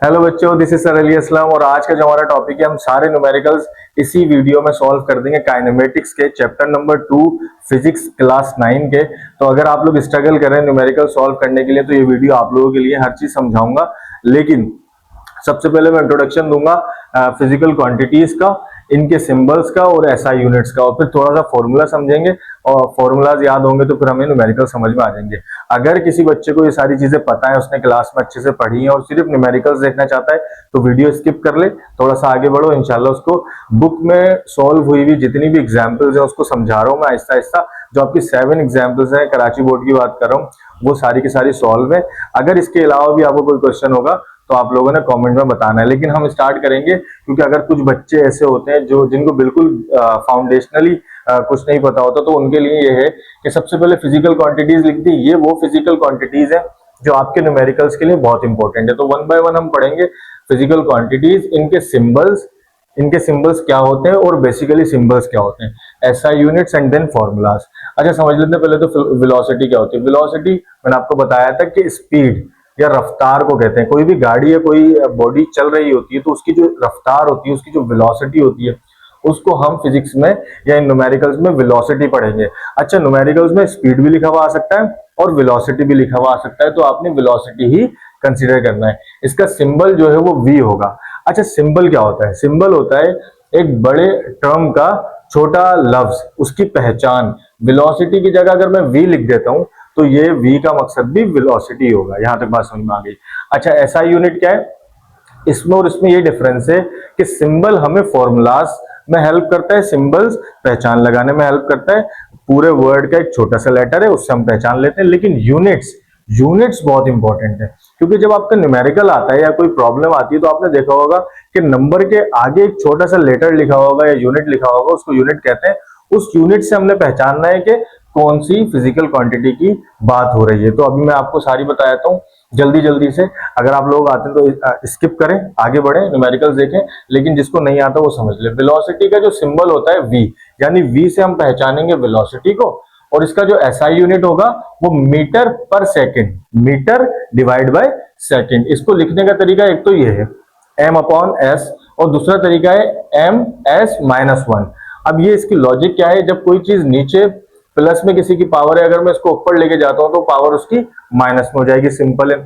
Hello बच्चों, this is sir Ali Aslam और आज का जो हमारा टॉपिक है हम सारे न्यूमेरिकल्स इसी वीडियो में सॉल्व कर देंगे काइनेमेटिक्स के चैप्टर नंबर 2 फिजिक्स क्लास 9 के। तो अगर आप लोग स्ट्रगल कर रहे हैं न्यूमेरिकल सॉल्व करने के लिए तो ये वीडियो आप लोगों के लिए हर चीज समझाऊंगा। लेकिन सबसे पहले मैं इंट्रोडक्शन दूंगा फिजिकल क्वांटिटीज का, इनके सिंबल्स का और एसआई यूनिट्स का, और फिर थोड़ा सा फॉर्मूला समझेंगे और फॉर्मूलाज याद होंगे तो फिर हमें न्यूमेरिकल समझ में आ जाएंगे। अगर किसी बच्चे को ये सारी चीजें पता है, उसने क्लास में अच्छे से पढ़ी है और सिर्फ न्यूमेरिकल्स देखना चाहता है तो वीडियो स्किप कर ले, थोड़ा सा आगे बढ़ो। इंशाल्लाह उसको बुक में सॉल्व हुई हुई जितनी भी एग्जाम्पल्स है उसको समझा रहा हूँ मैं आहिस्ता आहिस्ता। जो आपकी 7 एग्जाम्पल्स है, कराची बोर्ड की बात कर रहा हूँ, वो सारी की सारी सॉल्व है। अगर इसके अलावा भी आपको कोई क्वेश्चन होगा तो आप लोगों ने कमेंट में बताना है। लेकिन हम स्टार्ट करेंगे क्योंकि अगर कुछ बच्चे ऐसे होते हैं जो जिनको बिल्कुल फाउंडेशनली कुछ नहीं पता होता, तो उनके लिए ये है कि सबसे पहले फिजिकल क्वांटिटीज लिख दी। ये वो फिजिकल क्वांटिटीज है जो आपके न्यूमेरिकल्स के लिए बहुत इंपॉर्टेंट है। तो वन बाय वन हम पढ़ेंगे फिजिकल क्वांटिटीज, इनके सिंबल्स क्या होते हैं और बेसिकली सिंबल्स क्या होते हैं, SI units and then formulas. अच्छा समझ लेते हैं पहले तो वेलोसिटी क्या होती है। वेलोसिटी मैंने आपको बताया था कि स्पीड या रफ्तार को कहते हैं। कोई भी गाड़ी या कोई बॉडी चल रही होती है तो उसकी जो रफ्तार होती है, उसकी जो वेलोसिटी होती है, उसको हम फिजिक्स में या इन न्यूमेरिकल्स में वेलोसिटी पढ़ेंगे। अच्छा, न्यूमेरिकल्स में स्पीड भी लिखा हुआ आ सकता है और वेलोसिटी भी लिखा हुआ आ सकता है, तो आपने वेलोसिटी ही कंसीडर करना है। इसका सिंबल जो है वो वी होगा। अच्छा, सिंबल क्या होता है? सिंबल होता है एक बड़े टर्म का छोटा लफ्ज, उसकी पहचान। वेलोसिटी की जगह अगर मैं वी लिख देता हूं तो ये v का मकसद भी वेलोसिटी होगा। यहां तक बात समझ में आ गई। अच्छा, एसआई यूनिट क्या है? इसमें और इसमें ये डिफरेंस है कि सिंबल हमें फॉर्मूलाज में हेल्प करता है, सिंबल्स पहचान लगाने में हेल्प करता है। पूरे वर्ड का एक छोटा सा लेटर है, उससे हम पहचान लेते हैं। लेकिन यूनिट्स बहुत इंपॉर्टेंट है, क्योंकि जब आपका न्यूमेरिकल आता है या कोई प्रॉब्लम आती है तो आपने देखा होगा कि नंबर के आगे एक छोटा सा लेटर लिखा होगा या यूनिट लिखा होगा, उसको यूनिट कहते हैं। उस यूनिट से हमने पहचानना है कि कौन सी फिजिकल क्वांटिटी की बात हो रही है। तो अभी मैं आपको सारी बता देता हूँ जल्दी जल्दी से। अगर आप लोग आते हैं तो स्किप करें, आगे बढ़े, न्यूमेरिकल्स देखें, लेकिन जिसको नहीं आता वो समझ ले। वेलोसिटी का जो सिंबल होता है v, यानी v से हम पहचानेंगे वेलोसिटी को, और इसका जो एसआई यूनिट होगा वो metre per second, metre divide by second. इसको लिखने का तरीका एक तो ये है m/s, और दूसरा तरीका है ms-1। अब ये इसकी लॉजिक क्या है? जब कोई चीज नीचे प्लस में किसी की पावर है, अगर मैं इसको ऊपर लेके जाता हूं तो पावर उसकी माइनस में हो जाएगी। सिंपल है।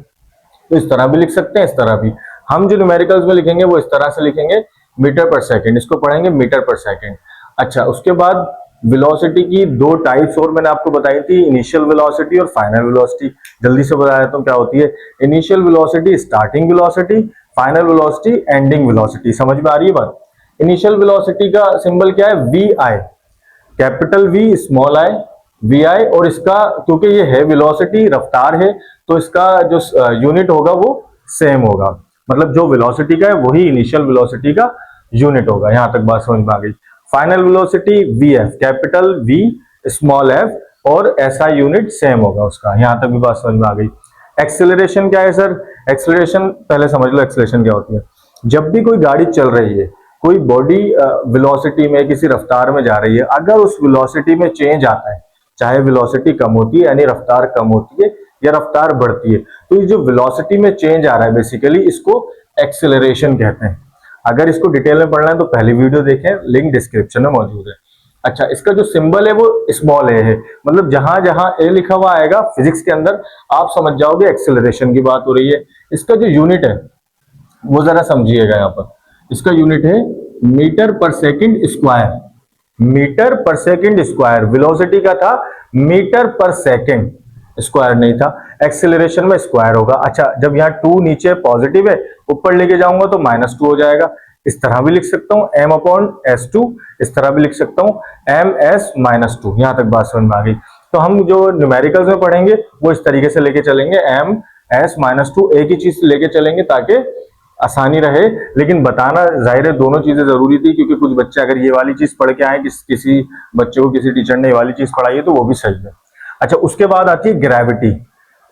तो इस तरह भी लिख सकते हैं, इस तरह भी। हम जो न्यूमेरिकल्स में लिखेंगे वो इस तरह से लिखेंगे, मीटर पर सेकंड, इसको पढ़ेंगे मीटर पर सेकंड। अच्छा, उसके बाद वेलोसिटी की दो टाइप्स और मैंने आपको बताई थी, इनिशियल वेलोसिटी और फाइनल वेलोसिटी। जल्दी से बता देता हूं क्या होती है। Initial velocity starting velocity, final velocity ending velocity. समझ में आ रही है बात? इनिशियल वेलोसिटी का सिंबल क्या है? V I, capital V small I, V I. और इसका क्योंकि ये है वेलोसिटी, रफ्तार है, तो इसका जो यूनिट होगा वो सेम होगा। मतलब जो वेलोसिटी का है वही इनिशियल वेलोसिटी का यूनिट होगा। यहां तक बात समझ में आ गई। Final velocity V F, capital V small F, और ऐसा यूनिट सेम होगा उसका। यहां तक भी बात समझ में आ गई। एक्सेलरेशन क्या है सर? एक्सेलरेशन पहले समझ लो, एक्सेलरेशन क्या होती है। जब भी कोई गाड़ी चल रही है, कोई बॉडी वेलोसिटी में किसी रफ्तार में जा रही है, अगर उस वेलोसिटी में चेंज आता है, चाहे वेलोसिटी कम होती है यानी रफ्तार कम होती है या रफ्तार बढ़ती है, तो ये जो वेलोसिटी में चेंज आ रहा है बेसिकली इसको एक्सेलरेशन कहते हैं। अगर इसको डिटेल में पढ़ना है तो पहली वीडियो देखें, लिंक डिस्क्रिप्शन में मौजूद है। अच्छा, इसका जो सिंबल है वो स्मॉल ए है, मतलब जहां जहां ए लिखा हुआ आएगा फिजिक्स के अंदर आप समझ जाओगे एक्सेलरेशन की बात हो रही है। इसका जो यूनिट है वो जरा समझिएगा। यहाँ पर इसका यूनिट है metre per second square, metre per second square. Velocity का था मीटर पर सेकंड, स्क्वायर नहीं था। एक्सेलरेशन में स्क्वायर होगा। अच्छा, जब यहाँ 2 नीचे पॉजिटिव है, ऊपर लेके जाऊंगा तो -2 हो जाएगा। इस तरह भी लिख सकता हूँ m/s2, इस तरह भी लिख सकता हूँ ms-2। यहां तक बात समझ में आ गई। तो हम जो न्यूमेरिकल्स में पढ़ेंगे वो इस तरीके से लेके चलेंगे, ms-2 एक ही चीज लेके चलेंगे ताकि आसानी रहे। लेकिन बताना जाहिर है दोनों चीजें जरूरी थी, क्योंकि कुछ बच्चे अगर ये वाली चीज पढ़ के आए कि किसी बच्चे को किसी टीचर ने ये वाली चीज पढ़ाई है तो वो भी सही है। अच्छा, उसके बाद आती है ग्रेविटी।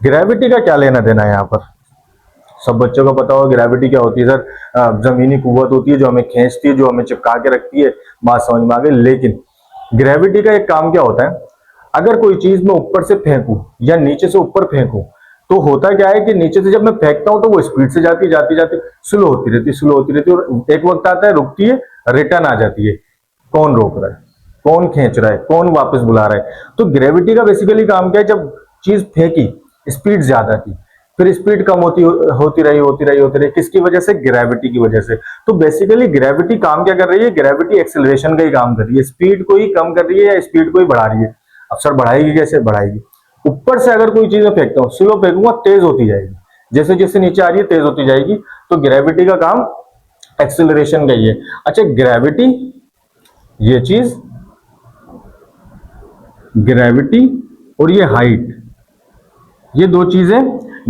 ग्रेविटी का क्या लेना देना है यहाँ पर? सब बच्चों को पता होगा ग्रेविटी क्या होती है सर। जमीनी कुव्वत होती है जो हमें खींचती है, जो हमें चिपका के रखती है। बात समझ में आ गई। लेकिन ग्रेविटी का एक काम क्या होता है? अगर कोई चीज मैं ऊपर से फेंकूं या नीचे से ऊपर फेंकूं तो होता क्या है कि नीचे से जब मैं फेंकता हूं तो वो स्पीड से जाती जाती जाती स्लो होती रहती, स्लो होती रहती, और एक वक्त आता है रुकती है, रिटर्न आ जाती है। कौन रोक रहा है, कौन खींच रहा है, कौन वापस बुला रहा है? तो ग्रेविटी का बेसिकली काम क्या है, जब चीज फेंकी स्पीड ज्यादा थी, फिर स्पीड कम होती रही, किसकी वजह से? ग्रेविटी की वजह से। तो बेसिकली ग्रेविटी काम क्या कर रही है? ग्रेविटी एक्सेलरेशन का ही काम कर रही है, स्पीड को ही कम कर रही है या स्पीड को ही बढ़ा रही है। अब सर बढ़ाएगी कैसे? बढ़ाएगी ऊपर से अगर कोई चीज में फेंकता हूँ, स्लो फेंकूंगा, तेज होती जाएगी, जैसे जैसे नीचे आ रही है तेज होती जाएगी। तो ग्रेविटी का काम एक्सेलरेशन का ही है। अच्छा, ग्रेविटी, ये चीज ग्रेविटी और ये हाइट, ये दो चीजें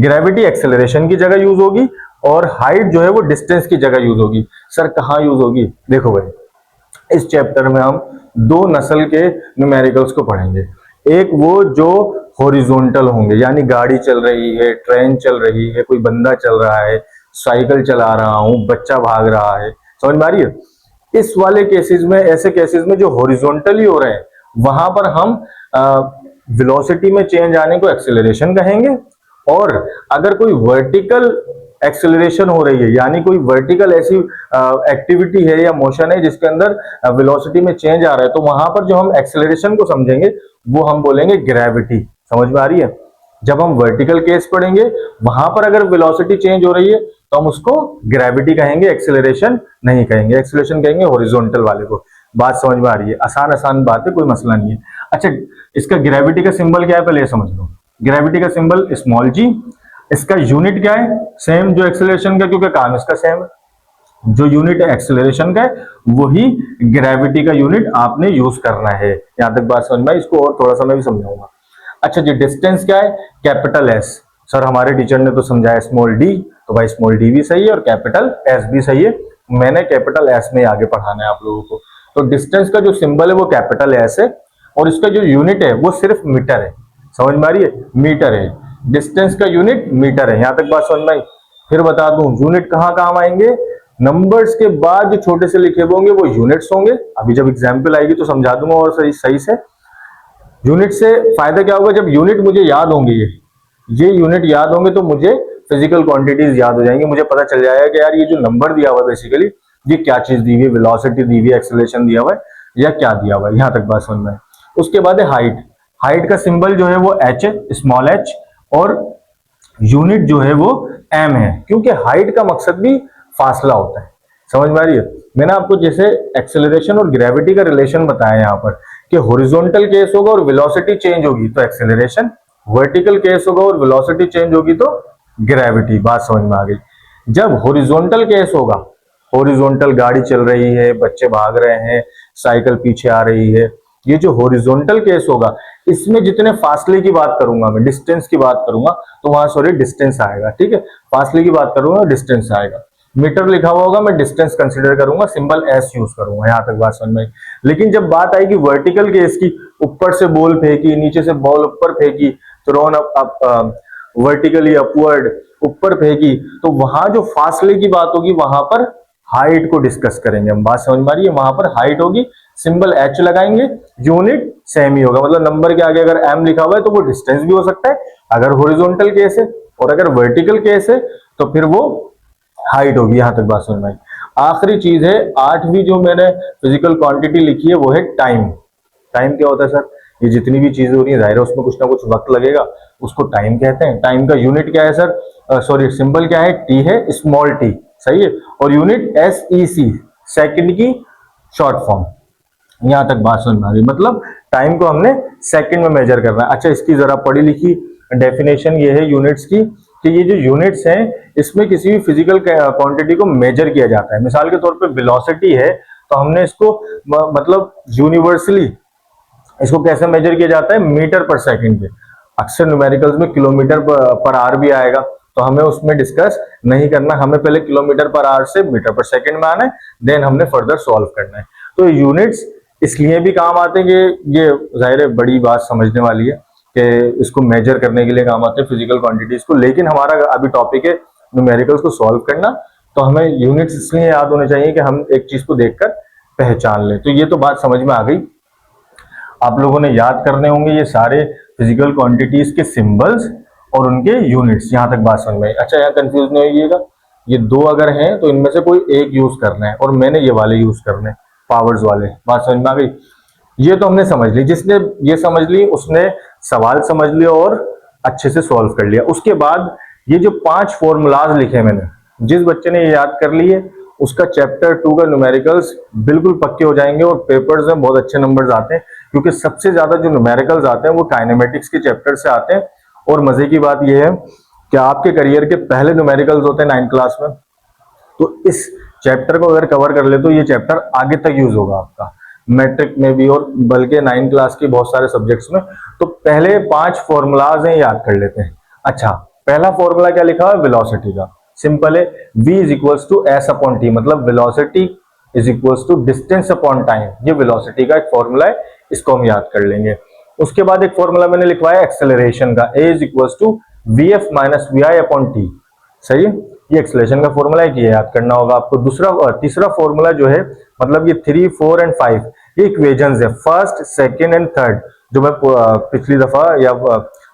ग्रेविटी एक्सेलरेशन की जगह यूज होगी और हाइट जो है वो डिस्टेंस की जगह यूज होगी। सर कहां यूज होगी? देखो भाई, इस चैप्टर में हम दो नस्ल के न्यूमेरिकल्स को पढ़ेंगे। एक वो जो हॉरिजॉन्टल होंगे, यानी गाड़ी चल रही है, ट्रेन चल रही है, कोई बंदा चल रहा है, साइकिल चला रहा हूं, बच्चा भाग रहा है, समझ में आ रही है? इस वाले केसेस में, ऐसे केसेस में जो हॉरिजॉन्टली हो रहे हैं, वहां पर हम वेलोसिटी में चेंज आने को एक्सेलरेशन कहेंगे। और अगर कोई वर्टिकल एक्सेलरेशन हो रही है, यानी कोई वर्टिकल ऐसी एक्टिविटी है या मोशन है जिसके अंदर वेलोसिटी में चेंज आ रहा है, तो वहां पर जो हम एक्सेलरेशन को समझेंगे वो हम बोलेंगे ग्रेविटी। समझ में आ रही है? जब हम वर्टिकल केस पढ़ेंगे, वहां पर अगर वेलोसिटी चेंज हो रही है तो हम उसको ग्रेविटी कहेंगे, एक्सेलरेशन नहीं कहेंगे। एक्सेलरेशन कहेंगे हॉरिजॉन्टल वाले को। बात समझ में आ रही है? आसान आसान बात है, कोई मसला नहीं है। अच्छा, इसका ग्रेविटी का सिंबल क्या है पहले ये समझ लो। ग्रेविटी का सिंबल स्मॉल जी। इसका यूनिट क्या है? सेम जो एक्सेलरेशन का, क्योंकि काम इसका सेम है। जो यूनिट है एक्सेलरेशन का है, वही ग्रेविटी का यूनिट आपने यूज करना है। यहां तक बात समझ में आई? इसको और थोड़ा सा मैं भी समझाऊंगा। अच्छा जी, डिस्टेंस क्या है? Capital S. सर हमारे टीचर ने तो समझाया स्मॉल डी, तो भाई स्मॉल डी भी सही है और कैपिटल एस भी सही है। मैंने कैपिटल एस में आगे पढ़ाना है आप लोगों को। तो डिस्टेंस का जो सिंबल है वो कैपिटल एस है और इसका जो यूनिट है वो सिर्फ मीटर है। समझ में आ रही है? मीटर है। डिस्टेंस का यूनिट मीटर है। यहां तक बात समझ में आई? फिर बता दूं यूनिट कहां काम आएंगे? नंबर्स के बाद जो छोटे से लिखे होंगे वो यूनिट्स होंगे। अभी जब एग्जाम्पल आएगी तो समझा दूंगा और सही सही से। यूनिट से फायदा क्या होगा? जब यूनिट मुझे याद होंगे, ये यूनिट याद होंगे तो मुझे फिजिकल क्वांटिटीज याद हो जाएंगी। मुझे पता चल जाएगा कि यार ये जो नंबर दिया हुआ है बेसिकली ये क्या चीज दी हुई है, वेलोसिटी दी हुई है, एक्सेलरेशन दिया हुआ है या क्या दिया हुआ है। यहां तक बात समझ में। उसके बाद है हाइट। हाइट का सिंबल जो है वो एच है, स्मॉल एच, और यूनिट जो है वो एम है, क्योंकि हाइट का मकसद भी फासला होता है। समझ में आ रही है? मैंने आपको जैसे एक्सेलरेशन और ग्रेविटी का रिलेशन बताया यहाँ पर कि हॉरिजॉन्टल केस होगा और वेलोसिटी चेंज होगी तो एक्सेलरेशन, वर्टिकल केस होगा और वेलोसिटी चेंज होगी तो ग्रेविटी। बात समझ में आ गई? जब हॉरिजॉन्टल केस होगा, हॉरिजॉन्टल गाड़ी चल रही है, बच्चे भाग रहे हैं, साइकिल पीछे आ रही है, ये जो हॉरिजॉन्टल केस होगा इसमें जितने फासले की बात करूंगा, मैं डिस्टेंस की बात करूंगा तो वहां सॉरी डिस्टेंस आएगा। ठीक है, फासले की बात करूंगा डिस्टेंस आएगा। मीटर लिखा हुआ होगा, मैं डिस्टेंस कंसीडर करूंगा, सिंबल एस यूज करूंगा। यहां तक बात समझ में आई? लेकिन जब बात आएगी वर्टिकल केस की, ऊपर से बॉल फेंकी, नीचे से बॉल ऊपर फेंकी, थ्रोन अप वर्टिकली अपवर्ड, ऊपर फेंकी, तो वहां जो फासले की बात होगी वहां पर हाइट को डिस्कस करेंगे हम। बात समझ में आ रही है? वहां पर हाइट होगी, सिंबल एच लगाएंगे, यूनिट सेम ही होगा। मतलब नंबर के आगे अगर एम लिखा हुआ है तो वो डिस्टेंस भी हो सकता है अगर हॉरिजॉन्टल केस है, और अगर वर्टिकल केस है तो फिर वो हाइट होगी। यहां तक बात समझ में आई? आखिरी चीज है, आठवीं जो मैंने फिजिकल क्वांटिटी लिखी है वो है टाइम। टाइम क्या होता है सर? ये जितनी भी चीजें हो रही है जाहिर है उसमें कुछ ना कुछ वक्त लगेगा, उसको टाइम कहते हैं। टाइम का यूनिट क्या है सर? सॉरी सिंबल क्या है? टी है, स्मॉल टी, सही है, और यूनिट एस ई सी, सेकंड की शॉर्ट फॉर्म। यहां तक बात समझ में आ रही? मतलब टाइम को हमने सेकंड में मेजर करना है। अच्छा, इसकी जरा पढ़ी लिखी डेफिनेशन ये है यूनिट्स की कि ये जो यूनिट्स हैं इसमें किसी भी फिजिकल क्वांटिटी को मेजर किया जाता है। मिसाल के तौर पे वेलोसिटी है तो हमने इसको मतलब यूनिवर्सली इसको कैसे मेजर किया जाता है? मीटर पर सेकंड पे। अक्सर न्यूमेरिकल्स में किलोमीटर पर आवर भी आएगा, तो हमें उसमें डिस्कस नहीं करना। हमें पहले किलोमीटर पर आवर से मीटर पर सेकंड में आना है, देन हमने फर्दर सॉल्व करना है। तो यूनिट्स इसलिए भी काम आते हैं कि ये जाहिर है बड़ी बात समझने वाली है कि इसको मेजर करने के लिए काम आते हैं फिजिकल क्वांटिटीज को। लेकिन हमारा अभी टॉपिक है न्यूमेरिकल्स को सॉल्व करना, तो हमें यूनिट्स इसलिए याद होने चाहिए कि हम एक चीज को देखकर पहचान लें। तो ये तो बात समझ में आ गई। आप लोगों ने याद करने होंगे ये सारे फिजिकल क्वांटिटीज के सिंबल्स और उनके यूनिट्स। यहां तक बात समझ में आई? अच्छा, यहाँ कंफ्यूज नहीं होइएगा, ये दो अगर हैं तो इनमें से कोई एक यूज करना है और मैंने ये वाले यूज करने हैं, पावर्स वाले। बात समझ में आ गई? ये तो हमने समझ ली, जिसने ये समझ ली उसने सवाल समझ लिया और अच्छे से सॉल्व कर लिया। उसके बाद ये जो 5 फॉर्मूलाज लिखे मैंने, जिस बच्चे ने ये याद कर लिए उसका चैप्टर 2 का न्यूमेरिकल्स बिल्कुल पक्के हो जाएंगे और पेपर्स में बहुत अच्छे नंबर्स आते हैं, क्योंकि सबसे ज्यादा जो न्यूमेरिकल्स आते हैं वो काइनेमेटिक्स के चैप्टर से आते हैं। और मजे की बात यह है कि आपके करियर के पहले न्यूमेरिकल्स होते हैं 9th क्लास में, तो इस चैप्टर को अगर कवर कर ले तो ये चैप्टर आगे तक यूज होगा आपका, मैट्रिक में भी और बल्कि 9th क्लास के बहुत सारे सब्जेक्ट्स में। तो पहले 5 फॉर्मूलाज हैं, याद कर लेते हैं। अच्छा, पहला फॉर्मूला क्या लिखा है? वेलोसिटी का। सिंपल है, v is equals to S upon T, मतलब velocity is equals to distance upon time. ये वेलोसिटी का एक फॉर्मूला है, इसको हम याद कर लेंगे। उसके बाद एक फॉर्मूला मैंने लिखवाया एक्सेलरेशन का, a is equals to V F minus V I upon T. सही है, ये एक्सेलरेशन का फॉर्मूला है कि ये याद करना होगा आपको। तीसरा फॉर्मूला जो है, मतलब ये 3, 4 एंड 5 ये इक्वेशंस है, फर्स्ट, सेकंड एंड थर्ड, जो मैं पिछली दफा या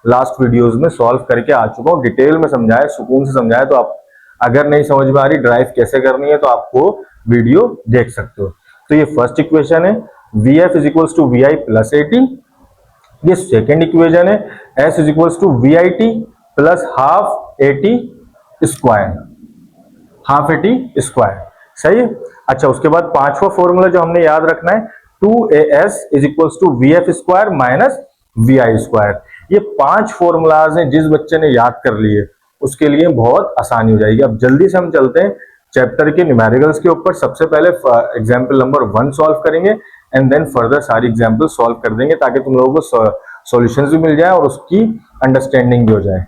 लास्ट वीडियोस में सॉल्व करके आ चुका हूँ, डिटेल में समझाया, सुकून से समझाया। तो आप अगर नहीं समझ में आ रही ड्राइव कैसे करनी है तो आप वो वीडियो देख सकते हो। तो ये फर्स्ट इक्वेशन है, V F is equals to V I plus A T. ये सेकेंड इक्वेशन है, S is equals to V I T plus half A T square, half A T square. सही है। अच्छा, उसके बाद पांचवा फॉर्मूला जो हमने याद रखना है, 2as is equals to V F square minus V I square. ये 5 फॉर्मूलाज हैं, जिस बच्चे ने याद कर लिए उसके लिए बहुत आसानी हो जाएगी। अब जल्दी से हम चलते हैं चैप्टर के न्यूमेरिकल्स के ऊपर। सबसे पहले एग्जाम्पल नंबर 1 सॉल्व करेंगे एंड देन फर्दर सारी एग्जाम्पल सॉल्व कर देंगे, ताकि तुम लोगों को सॉल्यूशंस भी मिल जाए और उसकी अंडरस्टैंडिंग भी हो जाए।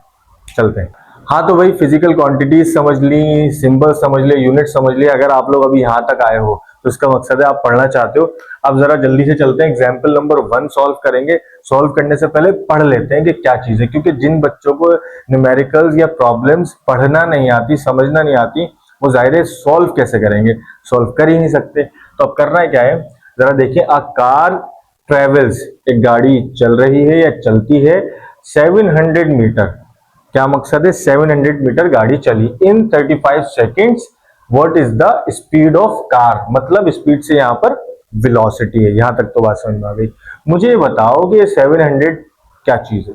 चलते हैं। हाँ, तो भाई फिजिकल क्वांटिटीज समझ ली, सिंबल समझ लिए, यूनिट समझ लिए। अगर आप लोग अभी यहाँ तक आए हो तो इसका मकसद है आप पढ़ना चाहते हो। अब जरा जल्दी से चलते हैं, एग्जाम्पल नंबर 1 सॉल्व करेंगे। सॉल्व करने से पहले पढ़ लेते हैं कि क्या चीज है, क्योंकि जिन बच्चों को न्यूमेरिकल्स या प्रॉब्लम्स पढ़ना नहीं आती, समझना नहीं आती, वो जाहिर है सॉल्व कैसे करेंगे? सॉल्व कर ही नहीं सकते। तो अब करना है क्या है, जरा देखिए। अ कार ट्रेवल्स, एक गाड़ी चल रही है या चलती है 700 मीटर। क्या मकसद है? 700 मीटर गाड़ी चली इन 35 seconds. What is the speed of car? मतलब स्पीड से यहाँ पर वेलोसिटी है। यहां तक तो बात समझ में आ गई। मुझे बताओ कि 700 क्या चीज है?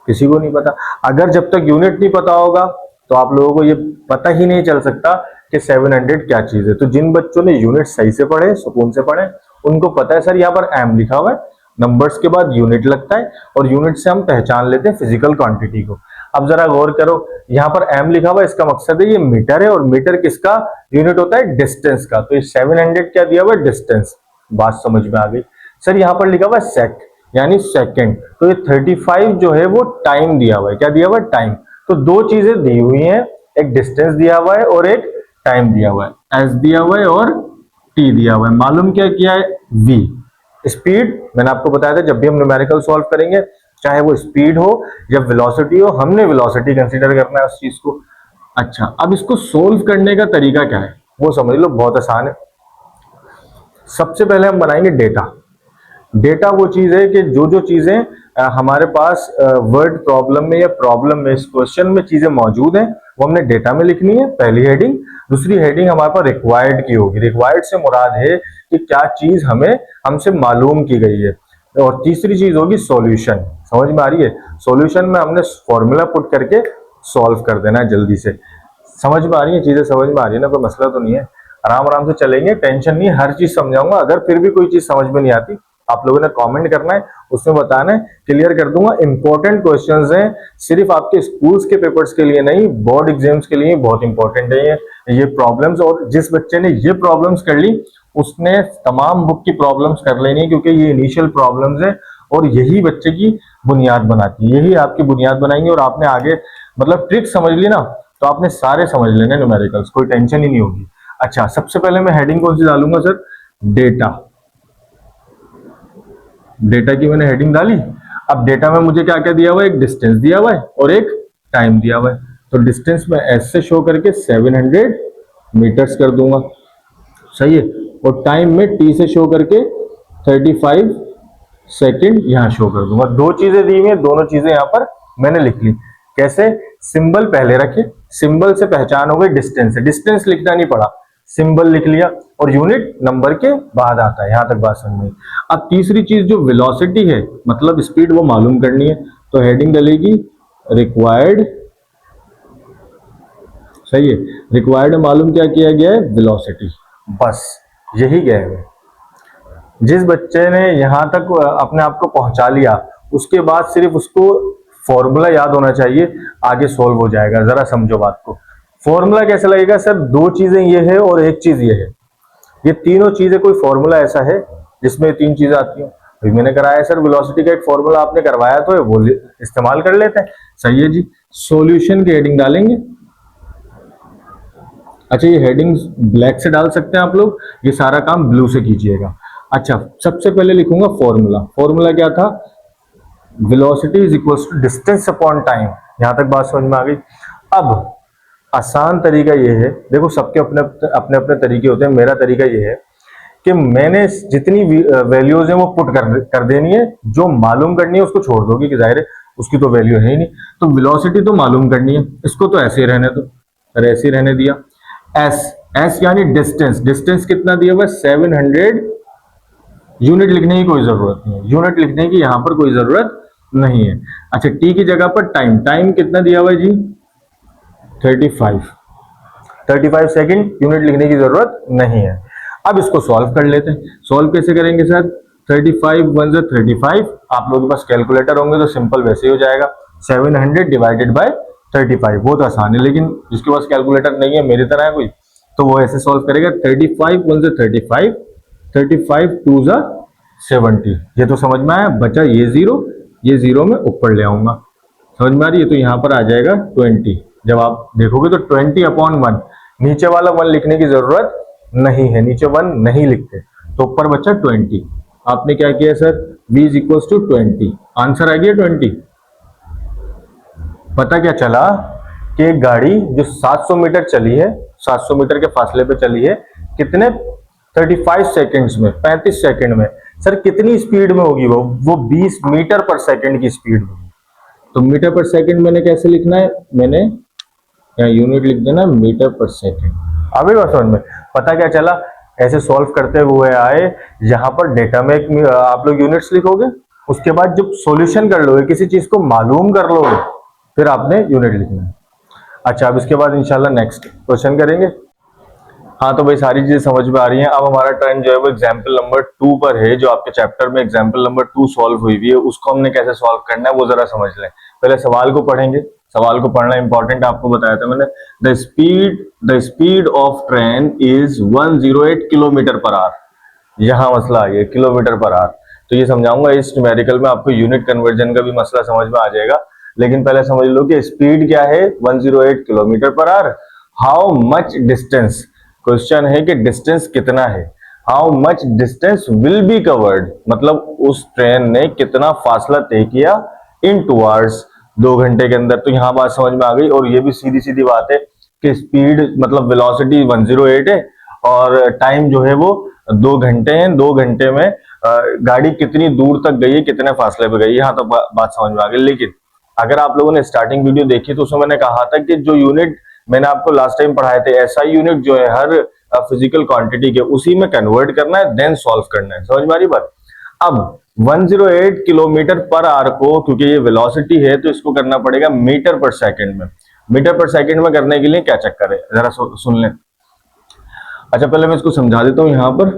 किसी को नहीं पता। अगर जब तक यूनिट नहीं पता होगा तो आप लोगों को ये पता ही नहीं चल सकता कि 700 क्या चीज है। तो जिन बच्चों ने यूनिट सही से पढ़े, सुकून से पढ़े, उनको पता है सर यहाँ पर एम लिखा हुआ है, नंबर्स के बाद यूनिट लगता है और यूनिट से हम पहचान लेते हैं फिजिकल क्वांटिटी को। अब जरा गौर करो, यहाँ पर एम लिखा हुआ है, इसका मकसद है ये मीटर है, और मीटर किसका यूनिट होता है? डिस्टेंस का। तो ये 700 क्या दिया हुआ है? डिस्टेंस। बात समझ में आ गई। सर यहाँ पर लिखा हुआ है सेक, यानी सेकंड। तो ये 35 जो है वो टाइम दिया हुआ है। क्या दिया हुआ है? टाइम। तो दो चीजें दी हुई हैं, एक डिस्टेंस दिया हुआ है और एक टाइम दिया हुआ है। एस दिया हुआ है और टी दिया हुआ है। मालूम क्या किया है? वी। स्पीड मैंने आपको बताया था, जब भी हम न्यूमेरिकल सॉल्व करेंगे, चाहे वो स्पीड हो या वेलोसिटी हो, हमने वेलोसिटी कंसीडर करना है उस चीज को। अच्छा, अब इसको सोल्व करने का तरीका क्या है वो समझ लो, बहुत आसान है। सबसे पहले हम बनाएंगे डेटा। डेटा वो चीज है कि जो जो चीजें हमारे पास वर्ड प्रॉब्लम में या प्रॉब्लम में, इस क्वेश्चन में चीजें मौजूद हैं, वो हमने डेटा में लिखनी है, पहली हेडिंग। दूसरी हेडिंग हमारे पास रिक्वायर्ड की होगी। रिक्वायर्ड से मुराद है कि क्या चीज हमें हमसे मालूम की गई है। और तीसरी चीज होगी सॉल्यूशन। समझ में आ रही है? सॉल्यूशन में हमने फॉर्मूला पुट करके सॉल्व कर देना है जल्दी से। समझ में आ रही है चीजें? समझ में आ रही है ना? कोई मसला तो नहीं है। आराम आराम से चलेंगे, टेंशन नहीं, हर चीज समझाऊंगा। अगर फिर भी कोई चीज समझ में नहीं आती, आप लोगों ने कमेंट करना है, उसमें बताना है, क्लियर कर दूंगा। इंपॉर्टेंट क्वेश्चंस हैं, सिर्फ आपके स्कूल्स के पेपर्स के लिए नहीं, बोर्ड एग्जाम्स के लिए बहुत इंपॉर्टेंट है ये प्रॉब्लम्स। और जिस बच्चे ने ये प्रॉब्लम्स कर ली उसने तमाम बुक की प्रॉब्लम्स कर लेनी है, क्योंकि ये इनिशियल प्रॉब्लम्स है और यही बच्चे की बुनियाद बनाती है, यही आपकी बुनियाद बनाएंगे। और आपने आगे मतलब ट्रिक समझ ली ना, तो आपने सारे समझ लेने न्यूमेरिकल्स, कोई टेंशन ही नहीं होगी। अच्छा, सबसे पहले मैं हेडिंग कौन सी डालूंगा सर? डेटा। डेटा की मैंने हेडिंग डाली। अब डेटा में मुझे क्या क्या दिया हुआ है? एक डिस्टेंस दिया हुआ है और एक टाइम दिया हुआ है। तो डिस्टेंस में एस से शो करके 700 मीटर्स कर दूंगा, सही है। और टाइम में टी से शो करके 35 सेकंड यहां शो कर दूंगा। दो चीजें दी हुई हैं, दोनों चीजें यहां पर मैंने लिख ली। कैसे? सिंबल पहले रखे, सिंबल से पहचान हो गई डिस्टेंस है, डिस्टेंस लिखना नहीं पड़ा, सिंबल लिख लिया और यूनिट नंबर के बाद आता है। यहां तक बात समझ में। अब तीसरी चीज जो वेलोसिटी है, मतलब स्पीड, वो मालूम करनी है, तो हेडिंग डलेगी रिक्वायर्ड। सही है, रिक्वायर्ड मालूम क्या किया गया है? वेलोसिटी। बस यही गया है। जिस बच्चे ने यहां तक अपने आप को पहुंचा लिया, उसके बाद सिर्फ उसको फॉर्मूला याद होना चाहिए, आगे सोल्व हो जाएगा। जरा समझो बात को। फॉर्मूला कैसे लगेगा सर? दो चीजें ये है और एक चीज ये है, ये तीनों चीजें, कोई फॉर्मूला ऐसा है जिसमें ये तीन चीजें आती हो? अभी मैंने कराया सर, वेलोसिटी का एक फॉर्मूला आपने करवाया तो वो इस्तेमाल कर लेते हैं। सही है जी। सॉल्यूशन की हेडिंग डालेंगे। अच्छा, ये हेडिंग ब्लैक से डाल सकते हैं आप लोग, ये सारा काम ब्लू से कीजिएगा। अच्छा, सबसे पहले लिखूंगा फॉर्मूला। फॉर्मूला क्या था? Velocity is equal to distance upon time. यहां तक बात समझ में आ गई। अब आसान तरीका ये है, देखो सबके अपने अपने अपने तरीके होते हैं। मेरा तरीका ये है कि मैंने जितनी वैल्यूज है वो पुट कर देनी है, जो मालूम करनी है उसको छोड़ दोगे, कि जाहिर है उसकी तो वैल्यू है ही नहीं। तो वेलोसिटी तो मालूम करनी है, इसको तो ऐसे ही रहने दो, अरे ऐसे ही रहने दिया। एस, एस यानी डिस्टेंस, डिस्टेंस कितना दिया हुआ? 700। यूनिट लिखने की कोई जरूरत नहीं है, यूनिट लिखने की यहां पर कोई जरूरत नहीं है। अच्छा, टी की जगह पर टाइम, टाइम कितना दिया हुआ है जी? 35 सेकंड, यूनिट लिखने की जरूरत नहीं है। अब इसको सॉल्व कर लेते हैं। सॉल्व कैसे करेंगे सर? 35 1 35। आप लोगों के पास कैलकुलेटर होंगे तो सिंपल वैसे ही हो जाएगा, 700 डिवाइडेड बाय 35। बहुत आसान है, लेकिन जिसके पास कैलकुलेटर नहीं है, मेरी तरह है कोई, तो वो ऐसे सॉल्व करेगा। 35 1 35, 35 2 70। ये तो समझ में आया। बचा ये जीरो में ऊपर ले आऊंगा, समझ में आ रही है? तो यहां पर आ जाएगा 20। जब आप देखोगे तो 20/1, नीचे वाला 1 लिखने की जरूरत नहीं है, नीचे 1 नहीं लिखते, तो ऊपर बचा 20। आपने क्या किया sir? v is equal to 20, answer आ गया 20। पता क्या चला कि एक गाड़ी जो 700 मीटर चली है, 700 मीटर के फासले पे चली है, कितने? 35 सेकंड्स में, 35 सेकंड में। सर कितनी स्पीड में होगी वो 20 मीटर पर सेकंड की स्पीड में। तो मीटर पर सेकंड मैंने कैसे लिखना है? मैंने यहाँ यूनिट लिख देना, मीटर पर सेकंड। अभी बात समझ में। पता क्या चला? ऐसे सॉल्व करते हुए आए, यहाँ पर डेटा में आप लोग यूनिट्स लिखोगे, उसके बाद जब सॉल्यूशन कर लोगे, किसी चीज को मालूम कर लोगे, फिर आपने यूनिट लिखना है। अच्छा, अब इसके बाद इंशाल्लाह नेक्स्ट क्वेश्चन करेंगे। हाँ, तो भाई सारी चीजें समझ में आ रही हैं। अब हमारा टर्न जो है वो एग्जाम्पल नंबर 2 पर है, जो आपके चैप्टर में एग्जाम्पल नंबर 2 सॉल्व हुई हुई है, उसको हमने कैसे सॉल्व करना है वो जरा समझ लें। पहले सवाल को पढ़ेंगे, सवाल को पढ़ना इंपॉर्टेंट, आपको बताया था मैंने। The speed of train is 108 kilometre per hour. यहाँ मसला आ गया, किलोमीटर पर आवर, तो ये समझाऊंगा इस न्यूमेरिकल में। आपको यूनिट कन्वर्जन का भी मसला समझ में आ जाएगा, लेकिन पहले समझ लो कि स्पीड क्या है? 108 kilometre per hour. How much distance, question है कि डिस्टेंस कितना है। How much distance will be covered, मतलब उस ट्रेन ने कितना फासला तय किया इन 2 आवर्स, 2 घंटे के अंदर। तो यहाँ बात समझ में आ गई। और ये भी सीधी सीधी बात है कि स्पीड मतलब वेलोसिटी 108 है और टाइम जो है वो 2 घंटे है। 2 घंटे में गाड़ी कितनी दूर तक गई है, कितने फासले पे गई, यहाँ तक बात समझ में आ गई। लेकिन अगर आप लोगों ने स्टार्टिंग वीडियो देखी तो उसमें मैंने कहा था कि जो यूनिट मैंने आपको लास्ट टाइम पढ़ाए थे, एसआई यूनिट जो है हर फिजिकल क्वांटिटी के, उसी में कन्वर्ट करना है, देन सॉल्व करना है। समझ में आ रही बात? अब 108 किलोमीटर पर आवर को, क्योंकि ये वेलोसिटी है, तो इसको करना पड़ेगा मीटर पर सेकंड में। मीटर पर सेकंड में करने के लिए क्या चक्कर है, जरा सुन लें। अच्छा, पहले मैं इसको समझा देता हूं यहां पर,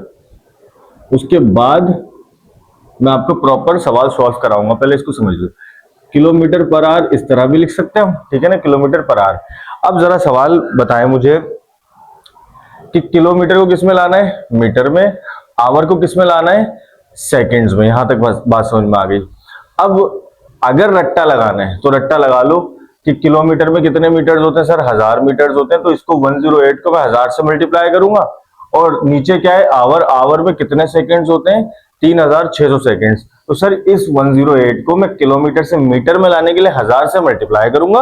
उसके बाद मैं आपको प्रॉपर सवाल सॉल्व कराऊंगा। पहले इसको समझ लो। किलोमीटर पर आवर इस तरह भी लिख सकते हो, ठीक है ना, किलोमीटर पर आवर। अब जरा सवाल बताएं मुझे कि किलोमीटर को किस में लाना है? मीटर में। आवर को किस में लाना है? सेकंड्स में। यहां तक बात समझ में आ गई। अब अगर रट्टा लगाना है तो रट्टा लगा लो कि किलोमीटर में कितने मीटर्स होते हैं? सर 1000 मीटर्स होते हैं, तो इसको 108 को मैं 1000 से मल्टीप्लाई करूंगा। और नीचे क्या है? आवर, आवर में कितने सेकंड्स होते हैं? 3600 सेकंड्स। तो सर इस 108 को मैं किलोमीटर से मीटर में लाने के लिए 1000 से मल्टीप्लाई करूंगा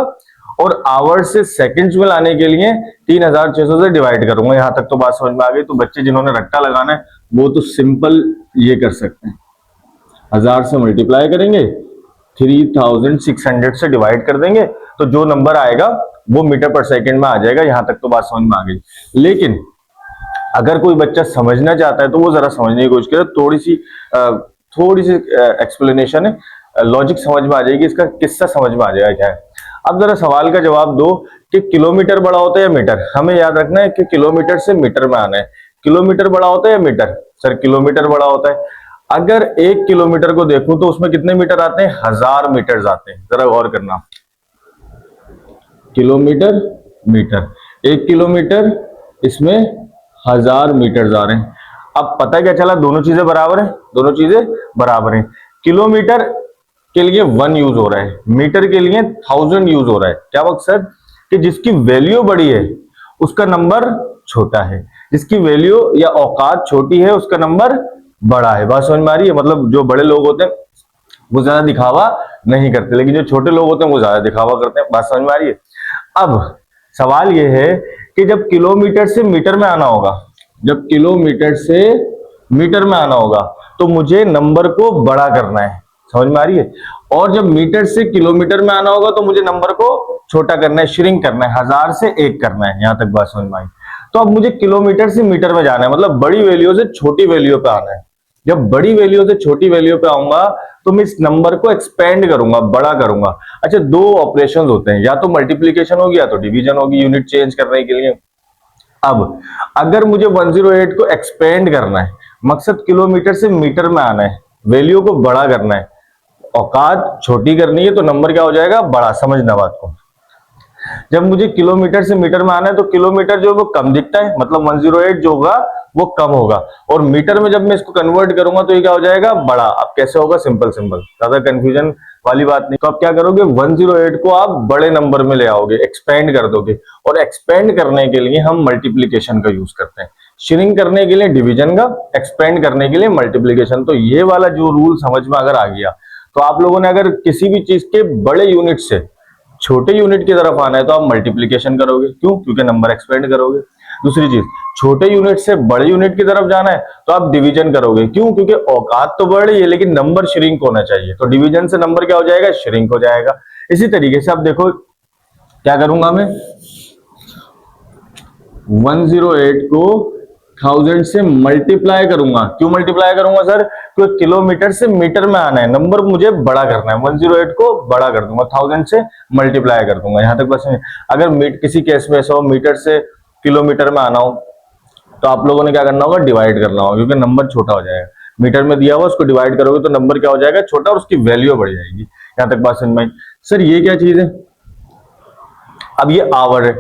और आवर से सेकंड्स में लाने के लिए 3600 से डिवाइड करूंगा। यहां तक तो बात समझ में आ गई। तो बच्चे जिन्होंने रट्टा लगाना है वो तो सिंपल ये कर सकते हैं, 1000 से मल्टीप्लाई करेंगे, 3600 से डिवाइड कर देंगे, तो जो नंबर आएगा वो मीटर पर सेकंड में आ जाएगा। यहां तक तो बात समझ में आ गई। लेकिन अगर कोई बच्चा समझना चाहता है तो वो जरा समझने की कोशिश करे, थोड़ी सी एक्सप्लेनेशन है, लॉजिक समझ में आ जाएगी, इसका किस्सा समझ में आ जाएगा क्या है। अब जरा सवाल का जवाब दो कि किलोमीटर बड़ा होता है या मीटर। हमें याद रखना है कि किलोमीटर से मीटर में आना है। किलोमीटर बड़ा होता है या मीटर? सर किलोमीटर बड़ा होता है। अगर 1 किलोमीटर को देखूं तो उसमें कितने मीटर आते हैं? 1000 मीटर आते हैं। जरा गौर करना, किलोमीटर मीटर, 1 किलोमीटर, इसमें 1000 मीटर आ रहे हैं। अब पता क्या चला, दोनों चीजें बराबर है, दोनों चीजें बराबर हैं। किलोमीटर के लिए 1 यूज हो रहा है, मीटर के लिए 1000 यूज हो रहा है। क्या मकसद? कि जिसकी वैल्यू बड़ी है उसका नंबर छोटा है, जिसकी वैल्यू या औकात छोटी है उसका नंबर बड़ा है। बात समझ में आ रही है? मतलब जो बड़े लोग होते हैं वो ज्यादा दिखावा नहीं करते, लेकिन जो छोटे लोग होते हैं वो ज्यादा दिखावा करते हैं। बात समझ में आ रही है? अब सवाल यह है कि जब किलोमीटर से मीटर में आना होगा, जब किलोमीटर से मीटर में आना होगा तो मुझे नंबर को बड़ा करना है। समझ में आ रही है? और जब मीटर से किलोमीटर में आना होगा तो मुझे नंबर को छोटा करना है, श्रिंक करना है, 1000 से 1 करना है। यहां तक बात समझ में आई? तो अब मुझे किलोमीटर से मीटर में जाना है, मतलब बड़ी वैल्यू से छोटी वैल्यू पे आना है। जब बड़ी वैल्यू से छोटी वैल्यू पे आऊंगा तो मैं इस नंबर को एक्सपेंड करूंगा, बड़ा करूंगा। अच्छा, 2 ऑपरेशन होते हैं, या तो मल्टीप्लीकेशन होगी या तो डिवीजन होगी, यूनिट चेंज करने के लिए। अब अगर मुझे 108 को एक्सपेंड करना है, मकसद किलोमीटर से मीटर में आना है, वैल्यू को बड़ा करना है, औकात छोटी करनी है, तो नंबर क्या हो जाएगा? बड़ा। समझना बात को। जब मुझे किलोमीटर से मीटर में आना है तो किलोमीटर जो वो कम दिखता है, मतलब 108 जो होगा वो कम होगा, और मीटर में जब मैं इसको कन्वर्ट करूंगा तो ये क्या हो जाएगा? बड़ा। अब कैसे होगा? सिंपल सिंपल, ज्यादा कंफ्यूजन वाली बात नहीं। तो आप क्या करोगे? 108 को आप बड़े नंबर में ले आओगे, एक्सपेंड कर दोगे, और एक्सपेंड करने के लिए हम मल्टीप्लीकेशन का यूज करते हैं, श्रिंक करने के लिए डिवीजन का, एक्सपेंड करने के लिए मल्टीप्लीकेशन। तो ये वाला जो रूल समझ में अगर आ गया तो आप लोगों ने अगर किसी भी चीज के बड़े यूनिट से छोटे यूनिट की तरफ आना है तो आप मल्टीप्लीकेशन करोगे। क्यों? क्योंकि नंबर एक्सपेंड करोगे। दूसरी चीज, छोटे यूनिट से बड़े यूनिट की तरफ जाना है तो आप डिवीजन करोगे। क्यों? क्योंकि औकात तो बड़ी है लेकिन नंबर श्रिंक होना चाहिए, तो डिवीजन से नंबर क्या हो जाएगा? श्रिंक हो जाएगा। इसी तरीके से आप देखो क्या करूंगा मैं, 108 को 1000 से मल्टीप्लाई करूंगा। क्यों मल्टीप्लाई करूंगा सर? क्योंकि किलोमीटर से मीटर में आना है, नंबर मुझे बड़ा करना है। 108 को बड़ा कर दूंगा, 1000 से मल्टीप्लाई कर दूंगा। यहां तक बस। अगर किसी केस में ऐसा हो मीटर से किलोमीटर में आना हो तो आप लोगों ने क्या करना होगा? डिवाइड करना होगा, क्योंकि नंबर छोटा हो जाएगा। मीटर में दिया हुआ उसको डिवाइड करोगे तो नंबर क्या हो जाएगा? छोटा, और उसकी वैल्यू बढ़ जाएगी। यहां तक बात समझ में आई? सर ये क्या चीज है? अब ये आवर है,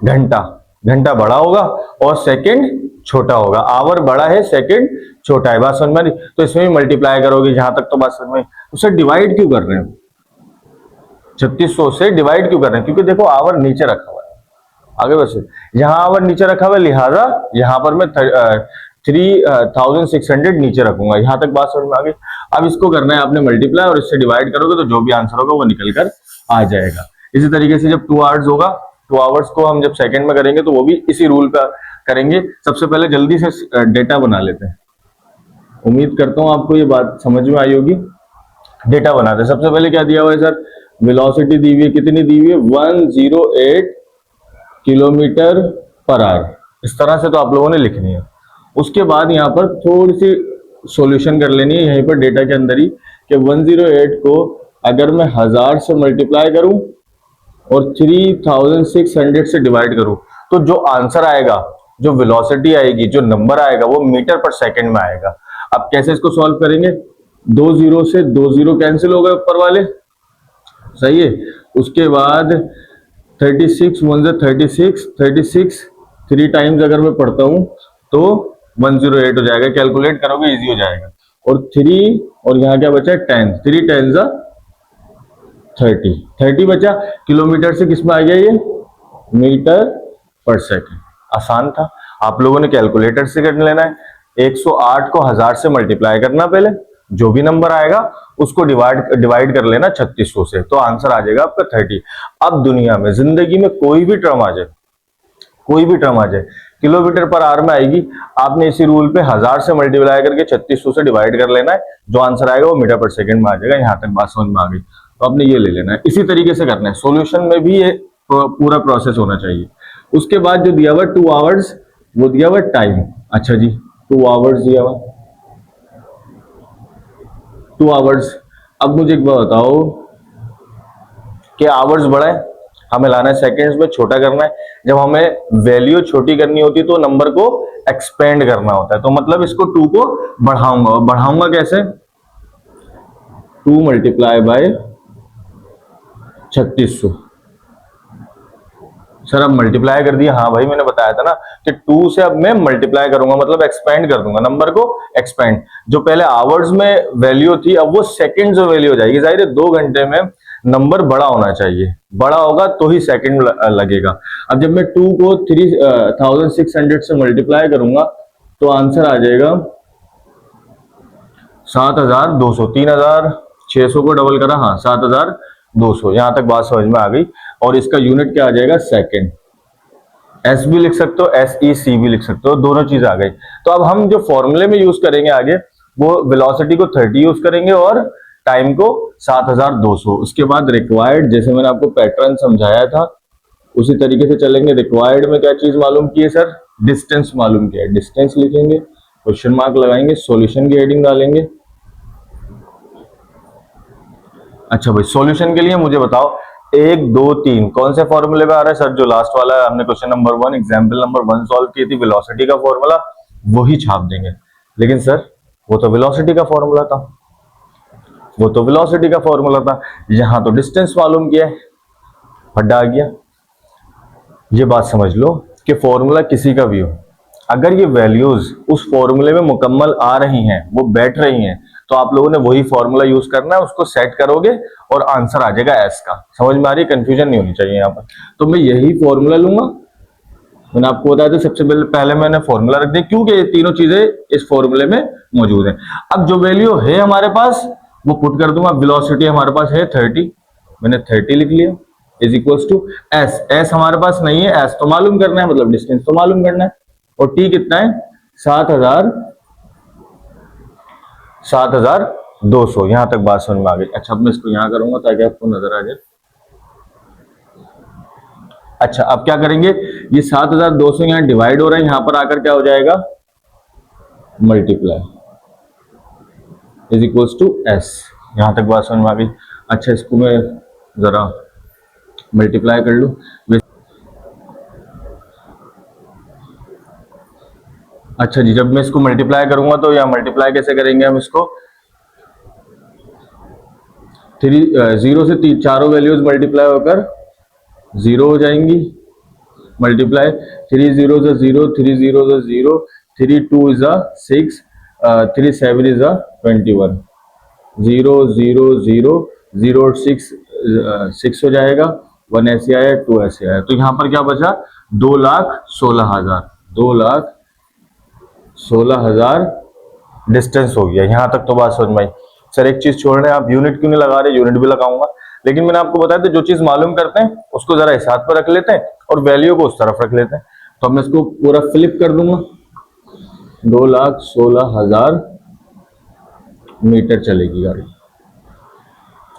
घंटा, घंटा बड़ा होगा और सेकंड छोटा होगा। आवर बड़ा है, सेकंड छोटा है। बात समझ में आ रही? तो इसमें भी मल्टीप्लाई करोगे। यहां तक तो बात समझ में आई? उसे डिवाइड क्यों कर रहे हो? 3600 से डिवाइड क्यों कर रहे हैं? क्योंकि देखो आवर नीचे रखा हुआ है, आगे बस यहां आवर नीचे रखा हुआ है, लिहाजा यहां पर मैं 3600 नीचे रखूंगा। यहां तक बात समझ में आ गई? अब इसको करना है आपने मल्टीप्लाई, और इससे डिवाइड करोगे तो जो भी आंसर होगा वो निकल कर आ जाएगा। इसी तरीके से जब 2 आवर्स होगा, 2 आवर्स को हम जब सेकंड में करेंगे तो वो भी इसी रूल पर करेंगे। सबसे पहले जल्दी से डेटा बना लेते हैं। उम्मीद करता हूं आपको ये बात समझ में आई होगी। डेटा बनाते हैं। सबसे पहले क्या दिया हुआ है सर? वेलोसिटी दी हुई है, कितनी दी हुई है? 108 किलोमीटर पर आवर। इस तरह से तो आप लोगों ने लिखनी है। उसके बाद यहाँ पर थोड़ी सी सॉल्यूशन कर लेनी है यहीं पर डेटा के अंदर ही, कि 108 को अगर मैं 1000 से मल्टीप्लाई करूं और 3600 से डिवाइड करूं तो जो आंसर आएगा, जो वेलोसिटी आएगी, जो नंबर आएगा वो मीटर पर सेकंड में आएगा। अब कैसे इसको सॉल्व करेंगे? 2 जीरो से 2 जीरो कैंसिल हो गए ऊपर वाले, सही है। उसके बाद 36 1 से 36 3 टाइम्स अगर मैं पढ़ता हूं तो 108 हो जाएगा। कैलकुलेट करोगे इजी हो जाएगा। और 3 और यहाँ क्या बचा? 10, 3 10 30 बचा। किलोमीटर से किस में आ गया? ये मीटर पर सेकंड। आसान था। आप लोगों ने कैलकुलेटर से कर लेना है। 108 को 1000 से मल्टीप्लाई करना, पहले जो भी नंबर आएगा उसको डिवाइड कर लेना 3600 से, तो आंसर आ जाएगा आपका 30। अब दुनिया में, जिंदगी में कोई भी टर्म आ जाए, कोई भी टर्म आ जाए, किलोमीटर पर आवर में आएगी, आपने इसी रूल पे 1000 से मल्टीप्लाई करके 3600 से डिवाइड कर लेना है, जो आंसर आएगा वो मीटर पर सेकंड में आ जाएगा। यहां तक बात समझ में आ गई। तो आपने ये ले लेना है। इसी तरीके से करना है, सॉल्यूशन में भी ये पूरा प्रोसेस होना चाहिए। उसके बाद जो दिया हुआ 2 आवर्स, वो दिया हुआ टाइम। अच्छा जी, 2 आवर्स दिया हुआ, 2 आवर्स। अब मुझे एक बात बताओ कि आवर्स बड़ा है, हमें लाना है सेकंड्स में, छोटा करना है। जब हमें वैल्यू छोटी करनी होती है तो नंबर को एक्सपेंड करना होता है। तो मतलब इसको 2 को बढ़ाऊंगा, और बढ़ाऊंगा कैसे? 2 मल्टीप्लाई बाय 3600। सर अब मल्टीप्लाई कर दिया, हाँ भाई मैंने बताया था ना कि 2 से अब मैं मल्टीप्लाई करूंगा, मतलब एक्सपेंड कर दूंगा नंबर को, एक्सपेंड। जो पहले आवर्स में वैल्यू थी अब वो सेकंड्स में वैल्यू हो जाएगी। जाहिर है 2 घंटे में नंबर बड़ा होना चाहिए, बड़ा होगा तो ही सेकंड लगेगा। अब जब मैं 2 को 3600 से मल्टीप्लाई करूंगा तो आंसर आ जाएगा 7200। 3600 को डबल करा, हाँ 7200। यहां तक बात समझ में आ गई। और इसका यूनिट क्या आ जाएगा? सेकंड। एस भी लिख सकते हो, SEC भी लिख सकते हो, दोनों चीज आ गई। तो अब हम जो फॉर्मूले में यूज करेंगे आगे, वो वेलोसिटी को 30 यूज करेंगे और टाइम को 7200। उसके बाद रिक्वायर्ड, जैसे मैंने आपको पैटर्न समझाया था उसी तरीके से चलेंगे। रिक्वायर्ड में क्या चीज मालूम की है सर? डिस्टेंस मालूम किया है। डिस्टेंस लिखेंगे, क्वेश्चन मार्क लगाएंगे, सॉल्यूशन की हेडिंग डालेंगे। अच्छा भाई, सॉल्यूशन के लिए मुझे बताओ 1 2 3 कौन से फॉर्मूले में आ रहा है? सर जो लास्ट वाला है, हमने question number 1 example number 1 solve की थी, वेलोसिटी का फॉर्मूला, वही छाप देंगे। लेकिन सर वो तो वेलोसिटी का फॉर्मूला था, वो तो वेलोसिटी का फॉर्मूला था, यहां तो डिस्टेंस मालूम किया है, फड्डा आ गया। ये बात समझ लो कि फॉर्मूला किसी का भी हो, अगर ये वैल्यूज उस फॉर्मूले में मुकम्मल आ रही हैं, वो बैठ रही हैं, तो आप लोगों ने वही फॉर्मूला यूज करना है, उसको सेट करोगे और आंसर आ जाएगा एस का। समझ में आ रही है? कंफ्यूजन नहीं होनी चाहिए यहाँ पर। तो मैं यही फॉर्मूला लूंगा, मैंने आपको बताया था सबसे पहले मैंने फॉर्मूला रख दिया, क्योंकि ये तीनों चीजें इस फॉर्मूले में मौजूद है। अब जो वैल्यू है हमारे पास वो पुट कर दूंगा। वेलोसिटी हमारे पास है 30, मैंने 30 लिख लिया, is equals to S. S हमारे पास नहीं है, एस तो मालूम करना है, मतलब डिस्टेंस तो मालूम करना है। और टी कितना है? 7200। यहां तक बात समझ में आ गई। अच्छा अब मैं इसको यहां करूंगा ताकि आपको नजर आ जाए। अच्छा अब क्या करेंगे? ये 7200 यहां डिवाइड हो रहा है, यहां पर आकर क्या हो जाएगा? Multiply, is equals to S. यहां तक बात समझ में आ गई। अच्छा इसको मैं जरा मल्टीप्लाई कर लूं। अच्छा जी, जब मैं इसको मल्टीप्लाई करूंगा तो या मल्टीप्लाई कैसे करेंगे हम इसको? 0 से चारों वैल्यूज मल्टीप्लाई होकर 0 हो जाएंगी। Multiply 3 0 is 0, 3 0 is 0, 3 2 is 6, 3 7 is 21, 0 0 0 0 और 6 हो जाएगा, 1 ऐसे आया, 2 ऐसे आया। तो यहाँ पर क्या बचा? 2,16,000। 2,16,000 डिस्टेंस हो गया। यहाँ तक तो बात समझ में आई। सर एक चीज छोड़ रहे हैं आप, यूनिट क्यों नहीं लगा रहे? यूनिट भी लगाऊंगा, लेकिन मैंने आपको बताया था जो चीज मालूम करते हैं उसको जरा इस हाथ पर रख लेते हैं और वैल्यू को उस तरफ रख लेते हैं। तो मैं इसको पूरा फ्लिप कर दूंगा। 2,16,000 मीटर चलेगी गाड़ी।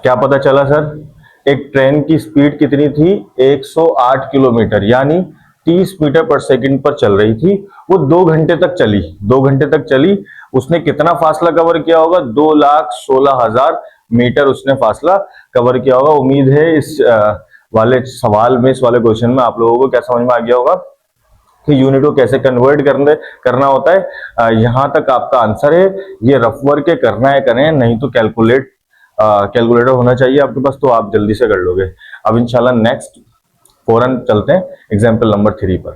क्या पता चला सर? एक ट्रेन की स्पीड कितनी थी? 108 किलोमीटर, यानी 30 मीटर पर सेकंड पर चल रही थी। वो 2 घंटे तक चली, 2 घंटे तक चली। उसने कितना फासला कवर किया होगा? 2,16,000 मीटर उसने फासला कवर किया होगा। उम्मीद है इस वाले सवाल में, इस वाले क्वेश्चन में आप लोगों को क्या समझ में आ गया होगा कि यूनिट को कैसे कन्वर्ट करना होता है। यहां तक आपका आंसर है। ये रफ वर्क करना है करें, नहीं तो कैलकुलेटर होना चाहिए आपके पास, तो आप जल्दी से कर लोगे। अब इंशाल्लाह नेक्स्ट फौरन चलते हैं एग्जाम्पल नंबर 3 पर।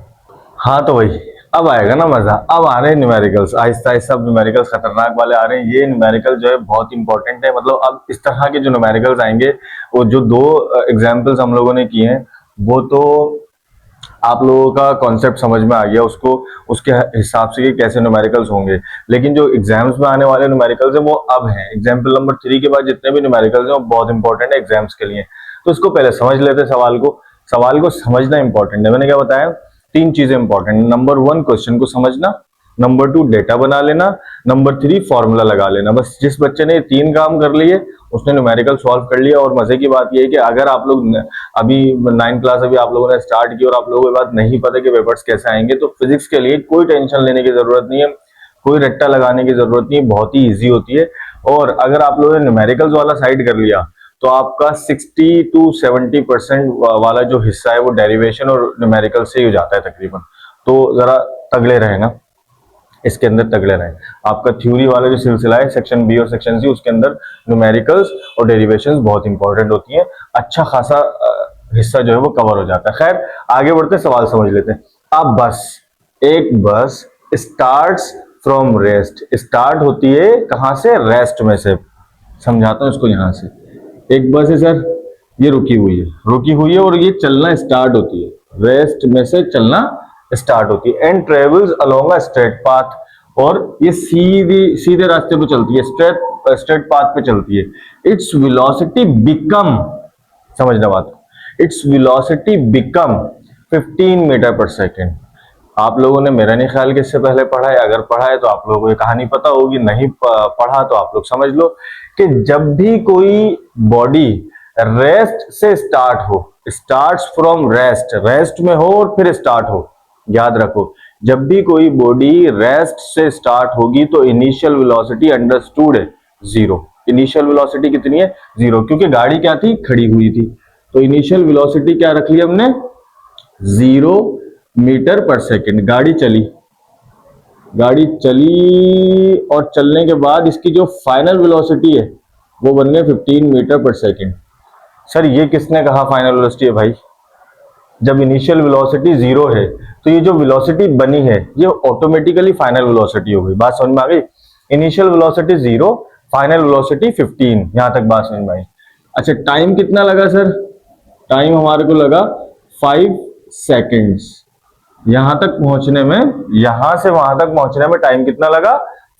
हाँ तो भाई अब आएगा ना मजा। अब आ रहे हैं न्यूमेरिकल्स, आहिस्ता आहिस्ता अब न्यूमेरिकल्स खतरनाक वाले आ रहे हैं। ये न्यूमेरिकल जो है बहुत इंपॉर्टेंट है। मतलब अब इस तरह के जो न्यूमेरिकल्स आएंगे, वो जो 2 एग्जाम्पल्स हम लोगों ने किए हैं, वो तो आप लोगों का कॉन्सेप्ट समझ में आ गया, उसको उसके हिसाब से कैसे न्यूमेरिकल्स होंगे। लेकिन जो एग्जाम्स में आने वाले न्यूमेरिकल्स हैं वो अब हैं। एग्जाम्पल नंबर 3 के बाद जितने भी न्यूमेरिकल्स हैं वो बहुत इंपॉर्टेंट है एग्जाम्स के लिए। तो इसको पहले समझ लेते हैं। सवाल को समझना इंपॉर्टेंट है। मैंने क्या बताया? 3 चीजें इंपॉर्टेंट। नंबर 1 क्वेश्चन को समझना, नंबर 2 डेटा बना लेना, नंबर 3 फॉर्मूला लगा लेना। बस जिस बच्चे ने ये 3 काम कर लिए उसने न्यूमेरिकल सॉल्व कर लिया। और मजे की बात ये है कि अगर आप लोग अभी 9 क्लास अभी आप लोगों ने स्टार्ट की और आप लोगों को बात नहीं पता कि पेपर्स कैसे आएंगे, तो फिजिक्स के लिए कोई टेंशन लेने की जरूरत नहीं है, कोई रट्टा लगाने की जरूरत नहीं है, बहुत ही ईजी होती है। और अगर आप लोगों ने न्यूमेरिकल्स वाला साइड कर लिया तो आपका 60 to 70% वाला जो हिस्सा है वो डेरिवेशन और न्यूमेरिकल से ही हो जाता है तकरीबन। तो जरा तगड़े रहे ना, इसके अंदर तगड़े रहे। आपका थ्योरी वाला जो सिलसिला है सेक्शन बी और सेक्शन सी, उसके अंदर न्यूमेरिकल्स और डेरिवेशंस बहुत इंपॉर्टेंट होती है। अच्छा खासा हिस्सा जो है वो कवर हो जाता है। खैर आगे बढ़ते सवाल समझ लेते हैं। अब एक बस स्टार्ट्स फ्रॉम रेस्ट, स्टार्ट होती है कहां से? रेस्ट में से। समझाता हूं इसको। यहां से एक बस है सर, ये रुकी हुई है और ये चलना स्टार्ट होती है, रेस्ट में से चलना स्टार्ट होती है। And travels along a straight path, और ये सीधे रास्ते पे चलती है, स्ट्रेट पाथ पे चलती है। इट्स वेलोसिटी बिकम, समझना बात, its velocity become 15 metre per second. आप लोगों ने मेरा नहीं ख्याल कि इससे पहले पढ़ा है, अगर पढ़ा है तो आप लोगों को ये कहानी पता होगी, नहीं पढ़ा तो आप लोग समझ लो कि जब भी कोई बॉडी रेस्ट से स्टार्ट हो, स्टार्ट्स फ्रॉम रेस्ट, रेस्ट में हो और फिर स्टार्ट हो, याद रखो जब भी कोई बॉडी रेस्ट से स्टार्ट होगी तो इनिशियल वेलोसिटी अंडरस्टूड है जीरो। इनिशियल वेलोसिटी कितनी है? जीरो, क्योंकि गाड़ी क्या थी? खड़ी हुई थी। तो इनिशियल वेलोसिटी क्या रख ली हमने? 0 मीटर पर सेकेंड। गाड़ी चली और चलने के बाद इसकी जो फाइनल वेलोसिटी है वो बन गए 15 मीटर पर सेकेंड। सर ये किसने कहा फाइनल वेलोसिटी है भाई? जब इनिशियल वेलोसिटी 0 है तो ये जो वेलोसिटी बनी है ये ऑटोमेटिकली फाइनल वेलोसिटी हो गई। बात समझ में आ गई? Initial velocity 0, final velocity 15। यहां तक बात समझ में आई? अच्छा टाइम कितना लगा सर? टाइम हमारे को लगा 5 सेकेंड्स। यहां तक पहुंचने में, यहां से वहां तक पहुंचने में टाइम कितना लगा?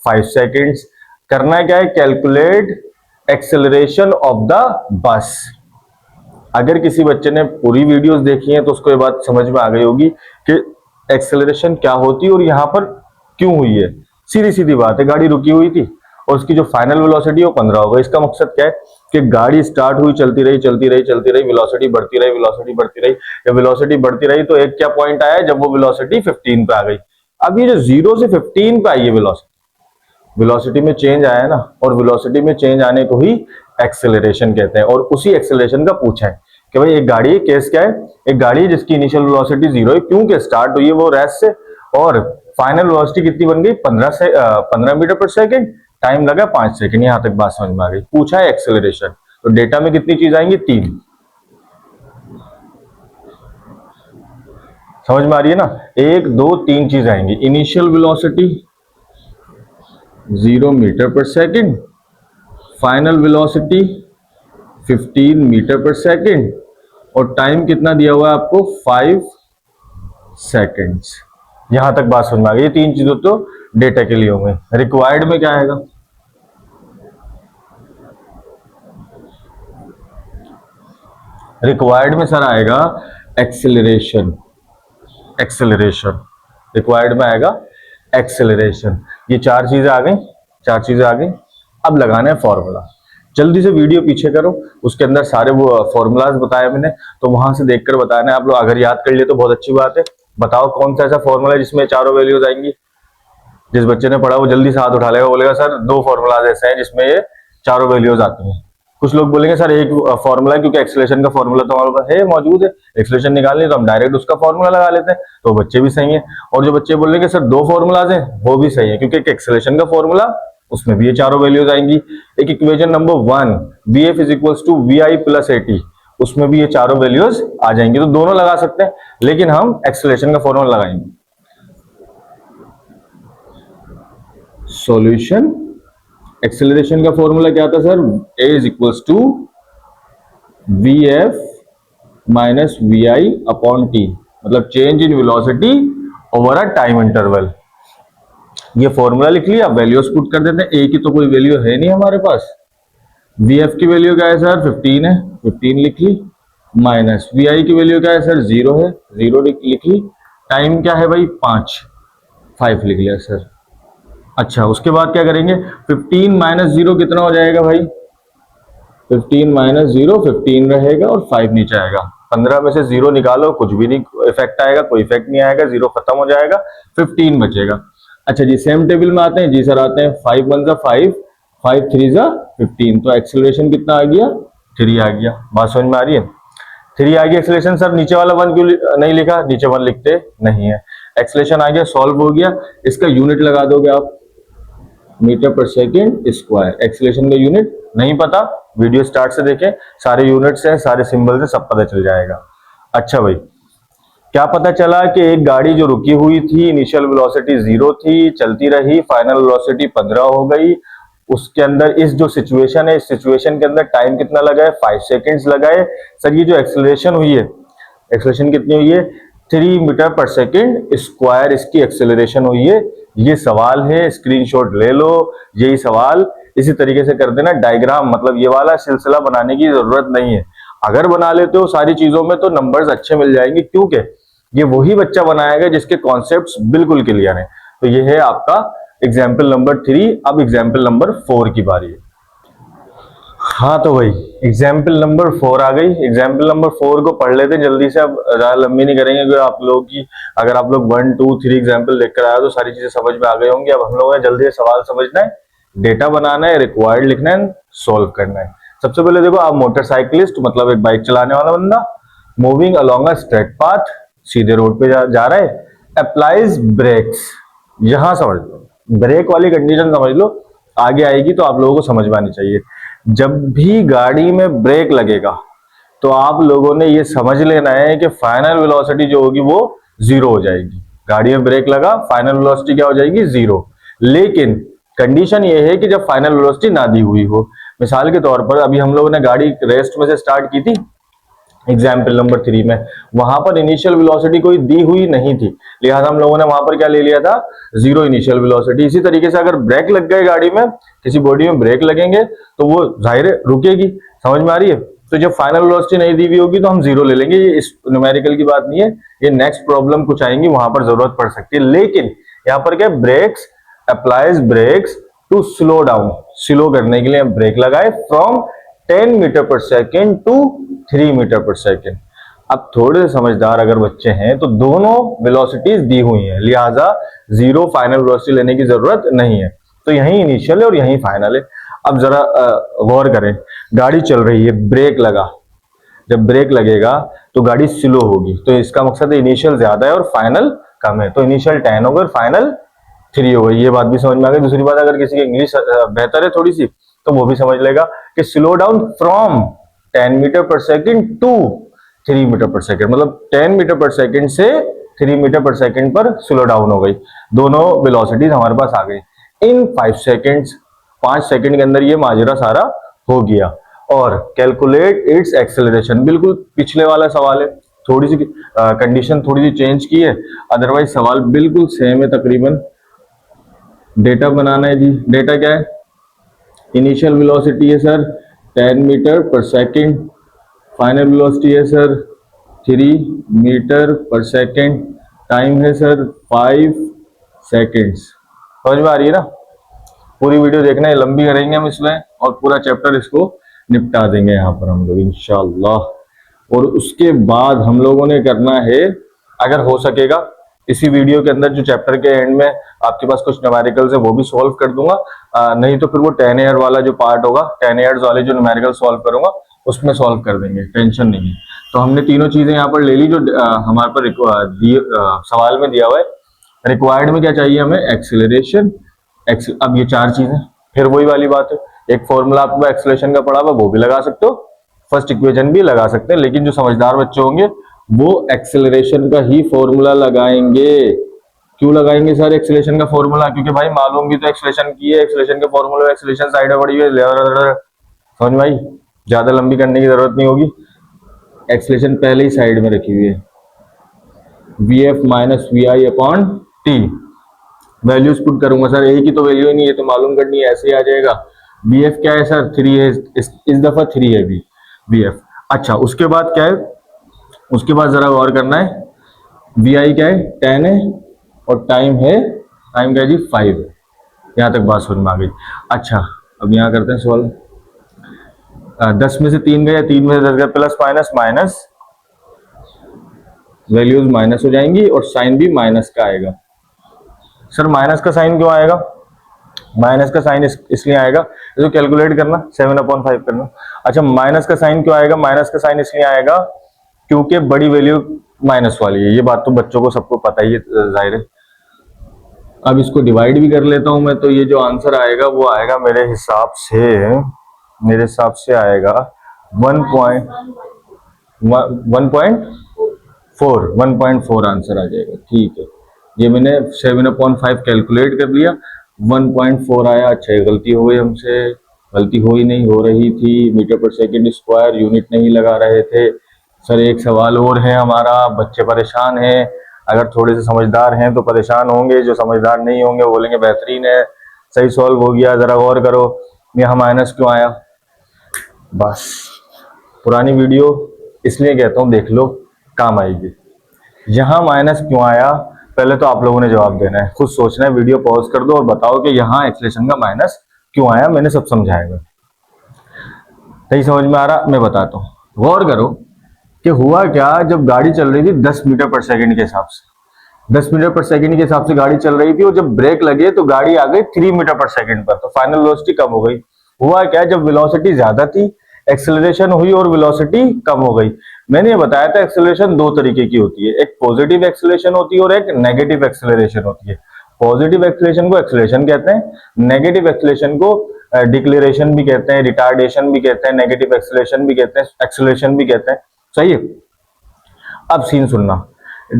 5 सेकेंड्स। करना क्या है? Calculate acceleration of the bus. अगर किसी बच्चे ने पूरी वीडियोस देखी है तो उसको ये बात समझ में आ गई होगी कि एक्सेलरेशन क्या होती है और यहां पर क्यों हुई है। सीधी सीधी बात है, गाड़ी रुकी हुई थी और उसकी जो फाइनल वेलोसिटी है वो 15 होगा। इसका मकसद क्या है कि गाड़ी स्टार्ट हुई, चलती रही, वेलोसिटी बढ़ती रही, जब वेलोसिटी बढ़ती रही तो एक क्या पॉइंट आया जब वो वेलोसिटी 15 पे आ गई। अब ये जो 0 से 15 पे आई है वेलोसिटी में चेंज आया ना, और वेलोसिटी में चेंज आने को ही एक्सेलरेशन कहते हैं। और उसी एक्सेलरेशन का पूछा है कि भाई एक गाड़ी, केस क्या है? एक गाड़ी जिसकी इनिशियल वेलोसिटी 0 है, क्योंकि स्टार्ट हुई है वो रेस्ट से, और फाइनल वेलोसिटी कितनी बन गई? 15 मीटर पर सेकेंड। टाइम लगा 5 सेकेंड। यहां तक बात समझ में आ गई? पूछा है एक्सेलरेशन, तो डेटा में कितनी चीज आएंगी? 3। समझ में आ रही है ना? 1 2 3 चीज आएंगी। Initial velocity 0 metre per second, final velocity 15 metre per second, और टाइम कितना दिया हुआ है आपको? 5 सेकेंड्स। यहां तक बात समझ में आ गई? ये 3 चीजों तो डेटा के लिए होंगे। रिक्वायर्ड में क्या आएगा? रिक्वायर्ड में सर आएगा एक्सेलरेशन। रिक्वायर्ड में आएगा एक्सेलरेशन। ये 4 चीजें आ गई। अब लगाना है फॉर्मूला। जल्दी से वीडियो पीछे करो, उसके अंदर सारे वो फॉर्मूलाज बताया मैंने, तो वहां से देखकर बताना है। आप लोग अगर याद कर लिए तो बहुत अच्छी बात है। बताओ कौन सा ऐसा फॉर्मूला है जिसमें चारों वैल्यूज आएंगी? जिस बच्चे ने पढ़ा वो जल्दी से हाथ उठा लेगा, बोलेगा सर 2 फॉर्मूलाज ऐसे हैं जिसमें ये चारों वैल्यूज आती हैं। कुछ लोग बोलेंगे सर एक फॉर्मूला है, क्योंकि एक्सेलरेशन का फॉर्मूला तो हमारे पास है, मौजूद है, एक्सेलरेशन निकालनी तो हम डायरेक्ट उसका फॉर्मूला लगा लेते हैं। तो बच्चे भी सही है। और जो बच्चे बोलेंगे सर 2 फॉर्मूलाज हैं, वो भी सही है, क्योंकि एक एक्सेलरेशन का फॉर्मूला, उसमें भी ये चारों वैल्यूज आएंगी। एक equation number 1 VF is equals to VI plus AT, उसमें भी ये चारों वैल्यूज आ जाएंगी। तो दोनों लगा सकते हैं, लेकिन हम एक्सेलरेशन का फॉर्मूला लगाएंगे। सॉल्यूशन, एक्सेलरेशन का फॉर्मूला क्या था sir? A is equals to VF minus VI upon T, मतलब change in velocity over a time interval. ये फॉर्मूला लिख लिया, वैल्यूज पुट कर देते हैं। A की तो कोई वैल्यू है नहीं हमारे पास, VF की वैल्यू क्या है सर? 15 है, 15 लिख ली, माइनस VI की वैल्यू क्या है सर? 0 है, 0 लिख ली। टाइम क्या है भाई? 5, 5 लिख लिया सर। अच्छा, उसके बाद क्या करेंगे, 15 माइनस 0 कितना हो जाएगा भाई, 15 माइनस 0 15 रहेगा और 5 नीचे आएगा। 15 में से 0 निकालो, कुछ भी नहीं इफेक्ट आएगा, कोई इफेक्ट नहीं आएगा, 0 खत्म हो जाएगा, 15 बचेगा। अच्छा जी, सेम टेबल में आते हैं जी सर, आते हैं 5 1 जा 5, 5 3 जा 15, तो एक्सेलरेशन कितना आ गया, 3 आ गया। बात समझ में आ रही है, 3 आ गया एक्सेलरेशन। सर नीचे वाला 1 क्यों नहीं लिखा, नीचे 1 लिखते नहीं है। एक्सेलरेशन आ गया, सॉल्व हो गया। इसका यूनिट लगा दोगे आप, metre per second square. Acceleration का यूनिट नहीं पता, वीडियो स्टार्ट से देखें, सारे यूनिट्स हैं, सारे सिंबल से सब पता चल जाएगा। अच्छा भाई, क्या पता चला कि एक गाड़ी जो रुकी हुई थी, इनिशियल वेलोसिटी 0 थी, चलती रही, फाइनल वेलोसिटी 15 हो गई। उसके अंदर इस जो सिचुएशन है, इस सिचुएशन के अंदर टाइम कितना लगा है, 5 सेकेंड्स लगाए। सर ये जो एक्सेलरेशन हुई है, एक्सेलरेशन कितनी हुई है, 3 मीटर पर सेकेंड स्क्वायर इसकी एक्सेलरेशन हुई है। ये सवाल है, स्क्रीनशॉट ले लो, यही सवाल इसी तरीके से कर देना। डायग्राम मतलब ये वाला सिलसिला बनाने की जरूरत नहीं है। अगर बना लेते हो सारी चीजों में तो नंबर्स अच्छे मिल जाएंगे, क्योंकि ये वही बच्चा बनाएगा जिसके कॉन्सेप्ट्स बिल्कुल क्लियर हैं। तो ये है आपका एग्जाम्पल नंबर 3। अब एग्जाम्पल नंबर 4 की बारी है। हाँ तो भाई एग्जाम्पल नंबर 4 आ गई। एग्जाम्पल नंबर 4 को पढ़ लेते हैं जल्दी से, अब ज्यादा लंबी नहीं करेंगे क्योंकि आप लोगों की, अगर आप लोग 1 2 3 एग्जाम्पल देखकर आए तो सारी चीजें समझ में आ गई होंगी। अब हम लोगों ने जल्दी से सवाल समझना है, डेटा बनाना है, रिक्वायर्ड लिखना है, सोल्व करना है। सबसे पहले देखो, आप मोटरसाइकिलिस्ट मतलब एक बाइक चलाने वाला बंदा, moving along a straight path, सीधे रोड पे जा रहा है, अप्लाइज ब्रेक्स। यहां समझ लो, ब्रेक वाली कंडीशन समझ लो, आगे आएगी तो आप लोगों को समझ में आनी चाहिए। जब भी गाड़ी में ब्रेक लगेगा तो आप लोगों ने ये समझ लेना है कि फाइनल वेलोसिटी जो होगी वो 0 हो जाएगी। गाड़ी में ब्रेक लगा, फाइनल वेलोसिटी क्या हो जाएगी, 0। लेकिन कंडीशन ये है कि जब फाइनल वेलोसिटी ना दी हुई हो। मिसाल के तौर पर अभी हम लोगों ने गाड़ी रेस्ट में से स्टार्ट की थी, एग्जाम्पल नंबर 3 में, वहां पर इनिशियल वेलोसिटी कोई दी हुई नहीं थी, लिहाजा हम लोगों ने वहां पर क्या ले लिया था, 0 इनिशियल वेलोसिटी। इसी तरीके से अगर ब्रेक लग गए गाड़ी में, किसी बॉडी में ब्रेक लगेंगे तो वो जाहिर है रुकेगी। समझ में आ रही है। तो जब फाइनल वेलोसिटी नहीं दी हुई होगी तो हम 0 ले लेंगे। ये इस न्यूमेरिकल की बात नहीं है, ये नेक्स्ट प्रॉब्लम कुछ आएंगी वहां पर जरूरत पड़ सकती है। लेकिन यहाँ पर क्या, brakes applies brakes to slow down, slow करने के लिए ब्रेक लगाए from 10 metre per second to 3 metre per second. अब थोड़े से समझदार अगर बच्चे हैं तो दोनों वेलोसिटीज दी हुई हैं, लिहाजा 0 फाइनल वेलोसिटी लेने की जरूरत नहीं है। तो यही इनिशियल है और यही फाइनल है। अब जरा गौर करें, गाड़ी चल रही है, ब्रेक लगा, जब ब्रेक लगेगा तो गाड़ी स्लो होगी, तो इसका मकसद है इनिशियल ज्यादा है और फाइनल कम है, तो इनिशियल 10 हो गई और फाइनल 3 हो गई। ये बात भी समझ में आ गई। दूसरी बात, अगर किसी की इंग्लिश बेहतर है थोड़ी सी तो वो भी समझ लेगा कि slow down from 10 metre per second to 3 metre per second, मतलब 10 मीटर पर सेकेंड से 3 मीटर पर सेकेंड पर स्लो डाउन हो गई। दोनों वेलोसिटीज हमारे पास आ गई इन 5 सेकेंड्स। 5 सेकेंड के अंदर ये माजरा सारा हो गया। और कैलकुलेट इट्स एक्सेलरेशन, बिल्कुल पिछले वाला सवाल है, थोड़ी सी कंडीशन थोड़ी सी चेंज की है, अदरवाइज सवाल बिल्कुल सेम है तकरीबन। डेटा बनाना है जी। डेटा क्या है, इनिशियल वेलोसिटी है sir 10 metre per second, final velocity है sir 3 metre per second, time है सर 5 सेकेंड्स। समझ में आ रही है ना। पूरी वीडियो देखना है, लंबी करेंगे हम इसमें और पूरा चैप्टर इसको निपटा देंगे यहाँ पर हम लोग इंशाल्लाह। और उसके बाद हम लोगों ने करना है, अगर हो सकेगा इसी वीडियो के अंदर जो चैप्टर के एंड में आपके पास कुछ न्यूमेरिकल्स है वो भी सॉल्व कर दूंगा, नहीं तो फिर वो 10 ईयर वाला जो पार्ट होगा, 10 ईयर्स वाले जो न्यूमेरिकल सॉल्व करूंगा उसमें सॉल्व कर देंगे, टेंशन नहीं है। तो हमने तीनों चीजें यहाँ पर ले ली जो हमारे पर सवाल में दिया हुआ है। रिक्वायर्ड में क्या चाहिए हमें, एक्सीलरेशन। अब ये 4 चीजें, फिर वही वाली बात है, एक फॉर्मूला आपको एक्सीलरेशन का पड़ा हुआ वो भी लगा सकते हो, फर्स्ट इक्वेशन भी लगा सकते हैं, लेकिन जो समझदार बच्चे होंगे वो एक्सेलरेशन का ही फॉर्मूला लगाएंगे। क्यों लगाएंगे सर एक्सेलरेशन का फॉर्मूला, क्योंकि भाई मालूम भी तो एक्सेलरेशन की है, एक्सेलरेशन के फॉर्मूला, एक्सेलरेशन साइड में पड़ी हुई है। समझ में आई, ज्यादा लंबी करने की जरूरत नहीं होगी, एक्सेलरेशन पहले ही साइड में रखी हुई है, VF minus VI upon T। Values put करूंगा सर, एक ही तो वैल्यू ही नहीं है तो मालूम करनी है, ऐसे ही आ जाएगा। VF क्या है सर, 3 है, इस दफा 3 है VF। अच्छा उसके बाद क्या है, उसके बाद जरा गौर करना है, VI क्या है, 10 है और टाइम है टाइम क्या है जी 5 है। यहाँ तक बात समझ में आ गई। अच्छा अब यहाँ करते हैं सॉल्व। 10 में से 3 गया, 3 में से 10 गया, plus minus minus, values minus हो जाएंगी और साइन भी माइनस का आएगा। सर माइनस का साइन क्यों आएगा? माइनस का साइन इसलिए आएगा, जो कैलकुलेट करना 7/5 करना। अच्छा माइनस का साइन क्यों आएगा? माइनस का साइन इसलिए आएगा क्योंकि बड़ी वैल्यू माइनस वाली है। ये बात तो बच्चों को सबको पता ही है, जाहिर है। अब इसको डिवाइड भी कर लेता हूं मैं, तो ये जो आंसर आएगा वो आएगा मेरे हिसाब से आएगा 1.4 आंसर आ जाएगा। ठीक है, ये मैंने 7/5 कैलकुलेट कर लिया, 1.4 आया। अच्छा गलती हो गई हमसे, गलती हो ही नहीं, हो रही थी। Metre per second square unit नहीं लगा रहे थे। सर एक सवाल और है हमारा, बच्चे परेशान हैं, अगर थोड़े से समझदार हैं तो परेशान होंगे, जो समझदार नहीं होंगे वो बोलेंगे बेहतरीन है, सही सॉल्व हो गया, जरा गौर करो यहाँ माइनस क्यों आया। बस पुरानी वीडियो इसलिए कहता हूँ देख लो, काम आएगी। यहाँ माइनस क्यों आया पहले तो आप लोगों ने जवाब देना है, खुद सोचना है। वीडियो पॉज कर दो और बताओ कि यहाँ एक्सलेशन का माइनस क्यों आया। मैंने सब समझाएगा, सही समझ में आ रहा? मैं बताता हूँ, गौर करो कि हुआ क्या। जब गाड़ी चल रही थी 10 मीटर पर सेकंड के हिसाब से, 10 मीटर पर सेकंड के हिसाब से गाड़ी चल रही थी, और जब ब्रेक लगे तो गाड़ी आ गई 3 मीटर पर सेकंड पर, तो फाइनल वेलोसिटी कम हो गई। हुआ क्या, जब वेलोसिटी ज्यादा थी एक्सेलरेशन हुई और वेलोसिटी कम हो गई। मैंने ये बताया था एक्सेलरेशन दो तरीके की होती है, एक पॉजिटिव एक्सेलरेशन होती है और एक नेगेटिव एक्सेलरेशन होती है। पॉजिटिव एक्सेलरेशन को एक्सेलरेशन कहते हैं, नेगेटिव एक्सेलरेशन को डिक्लेरेशन भी कहते हैं, रिटार्डेशन भी कहते हैं, नेगेटिव एक्सेलरेशन भी कहते हैं, एक्सेलरेशन भी कहते हैं। सही है। अब सीन सुनना,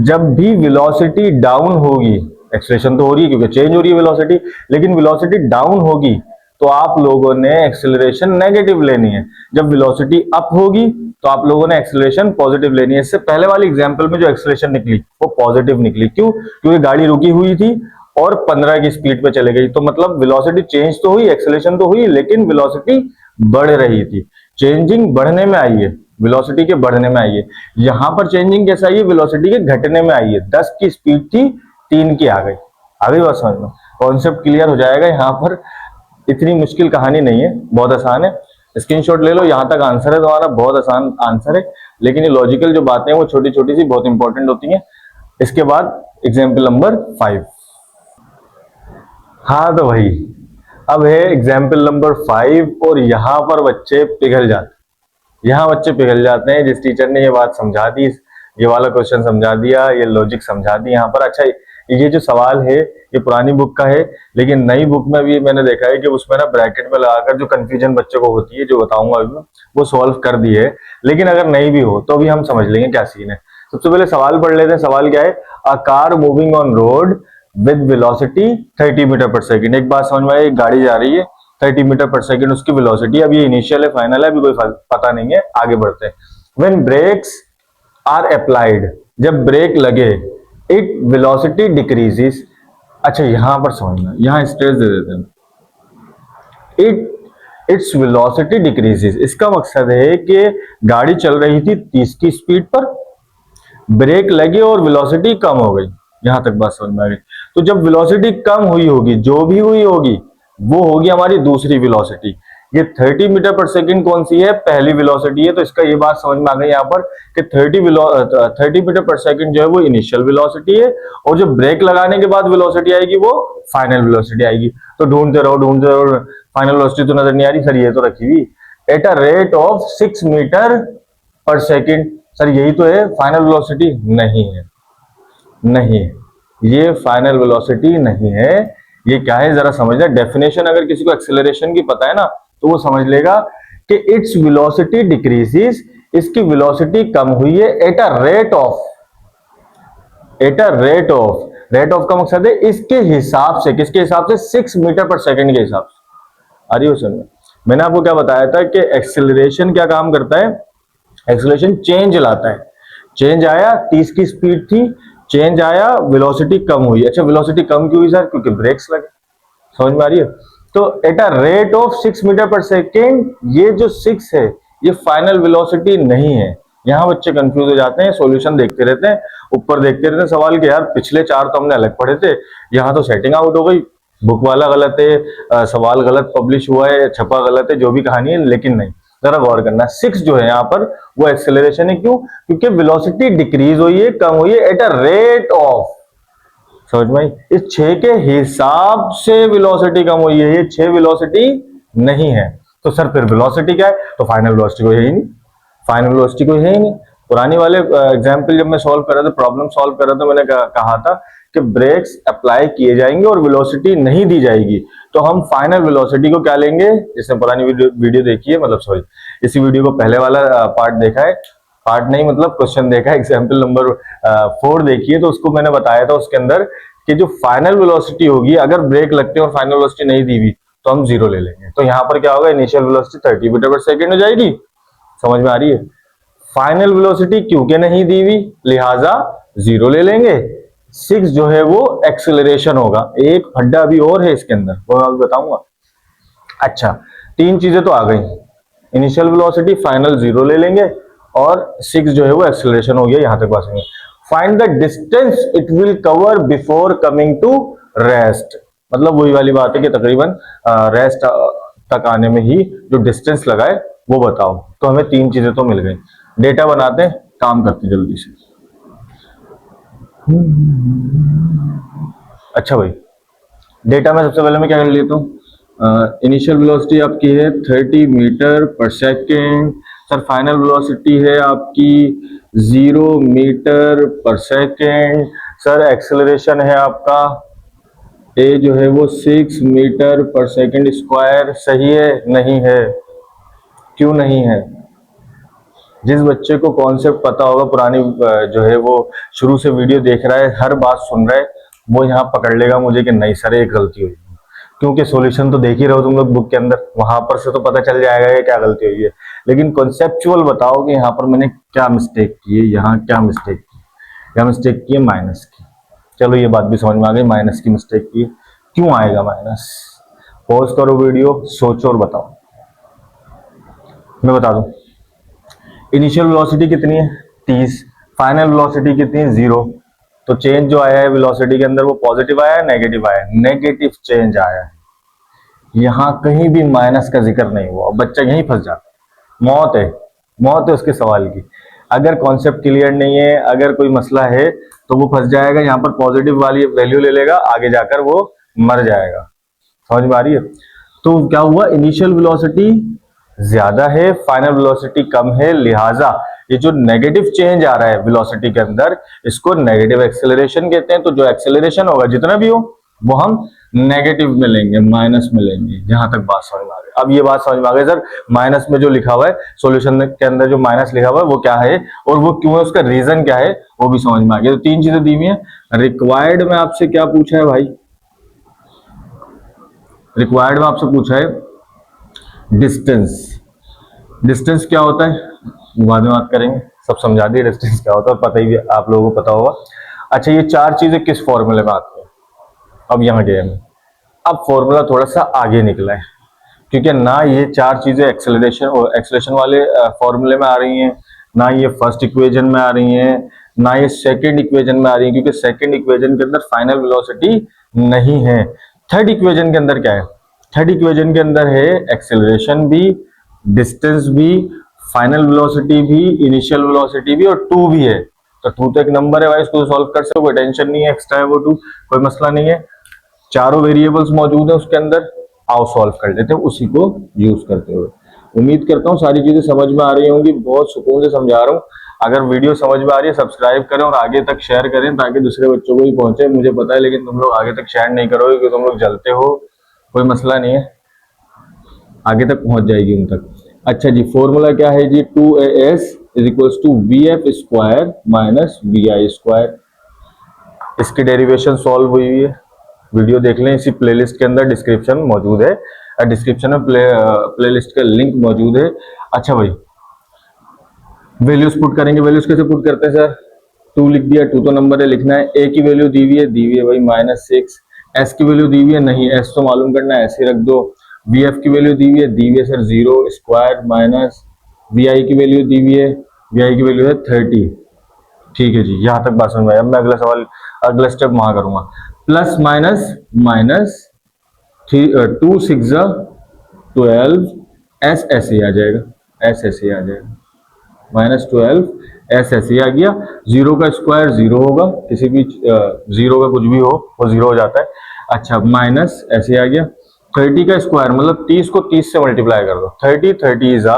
जब भी वेलोसिटी डाउन होगी, एक्सेलरेशन तो हो रही है क्योंकि चेंज हो रही है वेलोसिटी, लेकिन वेलोसिटी डाउन होगी तो आप लोगों ने एक्सेलरेशन नेगेटिव लेनी है। जब वेलोसिटी अप होगी तो आप लोगों ने एक्सेलरेशन पॉजिटिव लेनी है। इससे पहले वाली एग्जांपल में जो एक्सेलरेशन निकली वो पॉजिटिव निकली, क्यों? क्योंकि गाड़ी रुकी हुई थी और 15 की स्पीड पे चले गई, तो मतलब वेलोसिटी चेंज तो हुई, एक्सेलरेशन तो हुई, लेकिन वेलोसिटी बढ़ रही थी। चेंजिंग बढ़ने में आई है, वेलोसिटी के बढ़ने में आई है। यहां पर चेंजिंग कैसे आई है? वेलोसिटी के घटने में आई है। 10 की स्पीड थी, 3 की आ गई। बात समझ में, कॉन्सेप्ट क्लियर हो जाएगा। यहाँ पर इतनी मुश्किल कहानी नहीं है, बहुत आसान है। स्क्रीनशॉट ले लो, यहां तक आंसर है तुम्हारा, बहुत आसान आंसर है। लेकिन ये लॉजिकल जो बातें हैं वो छोटी छोटी सी बहुत इंपॉर्टेंट होती हैं। इसके बाद एग्जाम्पल नंबर 5। हाँ तो भाई अब है एग्जाम्पल नंबर 5, और यहां पर बच्चे पिघल जाते हैं। जिस टीचर ने ये बात समझा दी, ये वाला क्वेश्चन समझा दिया, ये लॉजिक समझा दी यहाँ पर। अच्छा ये जो सवाल है ये पुरानी बुक का है, लेकिन नई बुक में भी मैंने देखा है कि उसमें ना ब्रैकेट में लगाकर जो कंफ्यूजन बच्चों को होती है, जो बताऊंगा अभी वो सॉल्व कर दी है। लेकिन अगर नहीं भी हो तो भी हम समझ लेंगे क्या सीन है। सबसे पहले सवाल पढ़ लेते हैं। सवाल क्या है? A car moving on road with velocity 30 metre per second. एक बात समझ में आई, एक गाड़ी जा रही है 30 मीटर पर सेकेंड, उसकी वेलोसिटी, अब ये इनिशियल है फाइनल है, अभी कोई पता नहीं है, आगे बढ़ते हैं। व्हेन ब्रेक्स आर अप्लाइड, जब ब्रेक लगे, इट वेलोसिटी डिक्रीजेस। अच्छा यहां पर समझना, यहां स्ट्रेस दे देते हैं, इट्स वेलोसिटी डिक्रीजेस। इसका मकसद है कि गाड़ी चल रही थी 30 की स्पीड पर, ब्रेक लगे और वेलोसिटी कम हो गई। यहां तक बात समझ में आ गई। तो जब वेलोसिटी कम हुई होगी, जो भी हुई होगी, वो होगी हमारी दूसरी वेलोसिटी। ये 30 मीटर पर सेकंड कौन सी है? पहली वेलोसिटी है। तो इसका ये बात समझ में आ गई यहाँ पर कि 30 मीटर पर सेकंड जो है वो इनिशियल वेलोसिटी है, और जो ब्रेक लगाने के बाद वेलोसिटी आएगी वो फाइनल वेलोसिटी आएगी। तो ढूंढते रहो, फाइनल वेलोसिटी तो नजर नहीं आ रही सर, ये तो रखी हुई at a rate of 6 metre per second. Sir यही तो है फाइनल वेलोसिटी? नहीं, ये फाइनल वेलोसिटी नहीं है। ये क्या है जरा समझना। डेफिनेशन अगर किसी को एक्सेलरेशन की पता है ना तो वो समझ लेगा कि इट्स वेलोसिटी डिक्रीजेस, इसकी वेलोसिटी कम हुई है eight a rate of, rate of का मकसद है इसके हिसाब से, किसके हिसाब से? 6 मीटर पर सेकंड के हिसाब से। अरे हो सुन, मैंने आपको क्या बताया था कि एक्सेलरेशन क्या काम करता है? एक्सेलरेशन चेंज लाता है। चेंज आया, 30 की स्पीड थी, चेंज आया, वेलोसिटी कम हुई। अच्छा वेलोसिटी कम क्यों हुई सर? क्योंकि ब्रेक्स लगे। समझ में आ रही है? तो at a rate of 6 metre per second, ये जो 6 है ये फाइनल वेलोसिटी नहीं है, यहाँ बच्चे कंफ्यूज हो जाते हैं, सॉल्यूशन देखते रहते हैं, ऊपर देखते रहते हैं सवाल के, यार पिछले 4 तो हमने अलग पढ़े थे, यहाँ तो सेटिंग आउट हो गई, बुक वाला गलत है, सवाल गलत पब्लिश हुआ है, छपा गलत है, जो भी कहानी है, लेकिन नहीं, जरा गौर करना। 6 जो है यहाँ पर वो एक्सेलरेशन है, क्यों? क्योंकि वेलोसिटी डिक्रीज हुई है, कम हुई है एट अ रेट ऑफ, समझ में आई? इस 6 के हिसाब से वेलोसिटी कम हुई है, ये 6 वेलोसिटी नहीं है। तो सर फिर वेलोसिटी क्या है? तो फाइनल वेलोसिटी कोई है ही नहीं, फाइनल वेलोसिटी कोई है ही नहीं। पुरानी वाले एग्जाम्पल जब मैं सॉल्व कर रहा था, प्रॉब्लम सॉल्व कर रहा था, मैंने कहा था कि ब्रेक्स अप्लाई किए जाएंगे और वेलोसिटी नहीं दी जाएगी, तो हम फाइनल वेलोसिटी को क्या लेंगे? जिसने पुरानी वीडियो देखी है, मतलब सॉरी इसी वीडियो को पहले वाला पार्ट देखा है, पार्ट नहीं मतलब क्वेश्चन देखा है, एग्जाम्पल नंबर 4 देखिए, तो उसको मैंने बताया था उसके अंदर कि जो फाइनल वेलोसिटी होगी, अगर ब्रेक लगते हैं और फाइनल वेलोसिटी नहीं दी हुई तो हम 0 ले लेंगे। तो यहाँ पर क्या होगा? Initial velocity 30 metre per second हो जाएगी, समझ में आ रही है? फाइनल वेलोसिटी क्योंकि नहीं दी हुई, लिहाजा 0 ले लेंगे। 6 जो है वो एक्सेलरेशन होगा। एक फड्डा अभी और है इसके अंदर, वो मैं बताऊंगा। अच्छा, 3 चीजें तो आ गई, इनिशियल वेलोसिटी, फाइनल 0 ले लेंगे, और 6 जो है वो एक्सेलरेशन हो गया, यहां तक बात है। Find the distance it will cover before coming to rest, मतलब वही वाली बात है कि तकरीबन रेस्ट तक आने में ही जो डिस्टेंस लगा है वो बताओ। तो हमें 3 चीजें तो मिल गई। डेटा बनाते हैं, काम करते जल्दी से। अच्छा भाई, डेटा में सबसे पहले मैं क्या कर लेता हूँ? इनिशियल वेलोसिटी आपकी है 30 metre per second, sir final velocity है आपकी 0 metre per second, sir acceleration है आपका ए जो है वो 6 मीटर पर सेकेंड स्क्वायर, सही है? नहीं है, क्यों नहीं है? जिस बच्चे को कॉन्सेप्ट पता होगा, पुरानी जो है वो शुरू से वीडियो देख रहा है, हर बात सुन रहा है, वो यहाँ पकड़ लेगा मुझे कि नहीं सर एक गलती हुई, क्योंकि सॉल्यूशन तो देख ही रहो तुम लोग बुक के अंदर, वहां पर से तो पता चल जाएगा कि क्या गलती हुई है। लेकिन कॉन्सेप्चुअल बताओ कि यहाँ पर मैंने क्या मिस्टेक की है, यहाँ क्या मिस्टेक की, क्या मिस्टेक की है? माइनस की। चलो ये बात भी समझ में आ गई, माइनस की मिस्टेक की। क्यों आएगा माइनस? पॉज करो वीडियो, सोचो और बताओ। मैं बता दूं, इनिशियल वेलोसिटी कितनी है? 30, फाइनल वेलोसिटी कितनी है? 0। तो चेंज जो आया है वेलोसिटी के अंदर वो पॉजिटिव आया है, नेगेटिव आया है? नेगेटिव चेंज आया है। यहां कहीं भी माइनस का जिक्र नहीं हुआ, बच्चा यहीं फंस जाता है। मौत है, मौत है उसके सवाल की। अगर कॉन्सेप्ट क्लियर नहीं है, अगर कोई मसला है, तो वो फंस जाएगा, यहाँ पर पॉजिटिव वाली वैल्यू ले लेगा, आगे जाकर वो मर जाएगा। समझ में आ रही है? तो क्या हुआ? इनिशियल वेलोसिटी ज्यादा है, फाइनल वेलोसिटी कम है, लिहाजा ये जो नेगेटिव चेंज आ रहा है वेलोसिटी के अंदर, इसको नेगेटिव एक्सेलरेशन कहते हैं। तो जो एक्सेलरेशन होगा जितना भी हो, वो हम नेगेटिव में लेंगे, माइनस में लेंगे। जहां तक बात समझ में आ गई, अब ये बात समझ में आ गई सर, माइनस में जो लिखा हुआ है सॉल्यूशन के अंदर, जो माइनस लिखा हुआ है वो क्या है और वो क्यों है, उसका रीजन क्या है, वो भी समझ में आ गया। तो 3 चीजें दी हुई है। रिक्वायर्ड में आपसे क्या पूछा है भाई? रिक्वायर्ड में आपसे पूछा है डिस्टेंस। डिस्टेंस क्या होता है बाद में बात करेंगे, सब समझा दिए डिस्टेंस क्या होता है, पता ही भी आप लोगों को पता होगा। अच्छा, ये 4 चीजें किस फॉर्मूले में आती है? अब यहाँ गए हम, अब फॉर्मूला थोड़ा सा आगे निकला है, क्योंकि ना ये 4 चीजें एक्सेलरेशन वाले फॉर्मूले में आ रही हैं, ना ये फर्स्ट इक्वेशन में आ रही हैं, ना ये सेकंड इक्वेशन में आ रही है, क्योंकि सेकंड इक्वेशन के अंदर फाइनल वेलोसिटी नहीं है। थर्ड इक्वेशन के अंदर क्या है? थर्ड इक्वेशन के अंदर है एक्सेलरेशन भी, डिस्टेंस भी, फाइनल वेलोसिटी भी, इनिशियल वेलोसिटी भी, और 2 भी है। तो 2 तो एक नंबर है भाई, इसको सॉल्व कर सकते हो, कोई टेंशन नहीं है, एक्स्ट्रा है वो 2, कोई मसला नहीं है। चारों वेरिएबल्स मौजूद है उसके अंदर, आओ सॉल्व कर लेते हैं उसी को यूज करते हुए। उम्मीद करता हूँ सारी चीजें समझ में आ रही होंगी, बहुत सुकून से समझा रहा हूँ। अगर वीडियो समझ में आ रही है, सब्सक्राइब करें और आगे तक शेयर करें, ताकि दूसरे बच्चों को भी पहुंचे। मुझे पता है, लेकिन तुम लोग आगे तक शेयर नहीं करोगे क्योंकि तुम लोग जलते हो, कोई मसला नहीं है, आगे तक पहुंच जाएगी उन तक। अच्छा जी, फॉर्मूला क्या है जी? 2as is equals to VF square minus VI square. इसकी डेरिवेशन सॉल्व हुई है, वीडियो देख लें, इसी प्लेलिस्ट के अंदर डिस्क्रिप्शन मौजूद है, डिस्क्रिप्शन में प्लेलिस्ट का लिंक मौजूद है। अच्छा भाई, वैल्यूज पुट करेंगे। वैल्यूज कैसे पुट करते हैं सर? 2 लिख दिया, 2 तो नंबर है, लिखना है। ए की वैल्यू दी हुई है भाई -6। एस की वैल्यू दी हुई है, नहीं एस तो मालूम करना है, ऐसे रख दो। वी एफ की वैल्यू दी हुई है सर 0 स्क्वायर माइनस वी आई की वैल्यू दी हुई है वी आई की वैल्यू है 30। ठीक है जी, यहां तक बात समझ में आई। अब मैं अगला सवाल, अगला स्टेप वहां करूंगा। प्लस माइनस माइनस 2 6 12 एस ऐसे ही आ जाएगा, एस ऐसे ही आ जाएगा, -12 एस ऐसे ही आ गया। जीरो का स्क्वायर जीरो होगा, किसी भी जीरो का कुछ भी हो वो जीरो हो जाता है। अच्छा, माइनस ऐसे आ गया। 30 का स्क्वायर मतलब 30 को 30 से मल्टीप्लाई कर दो। 30 30 जा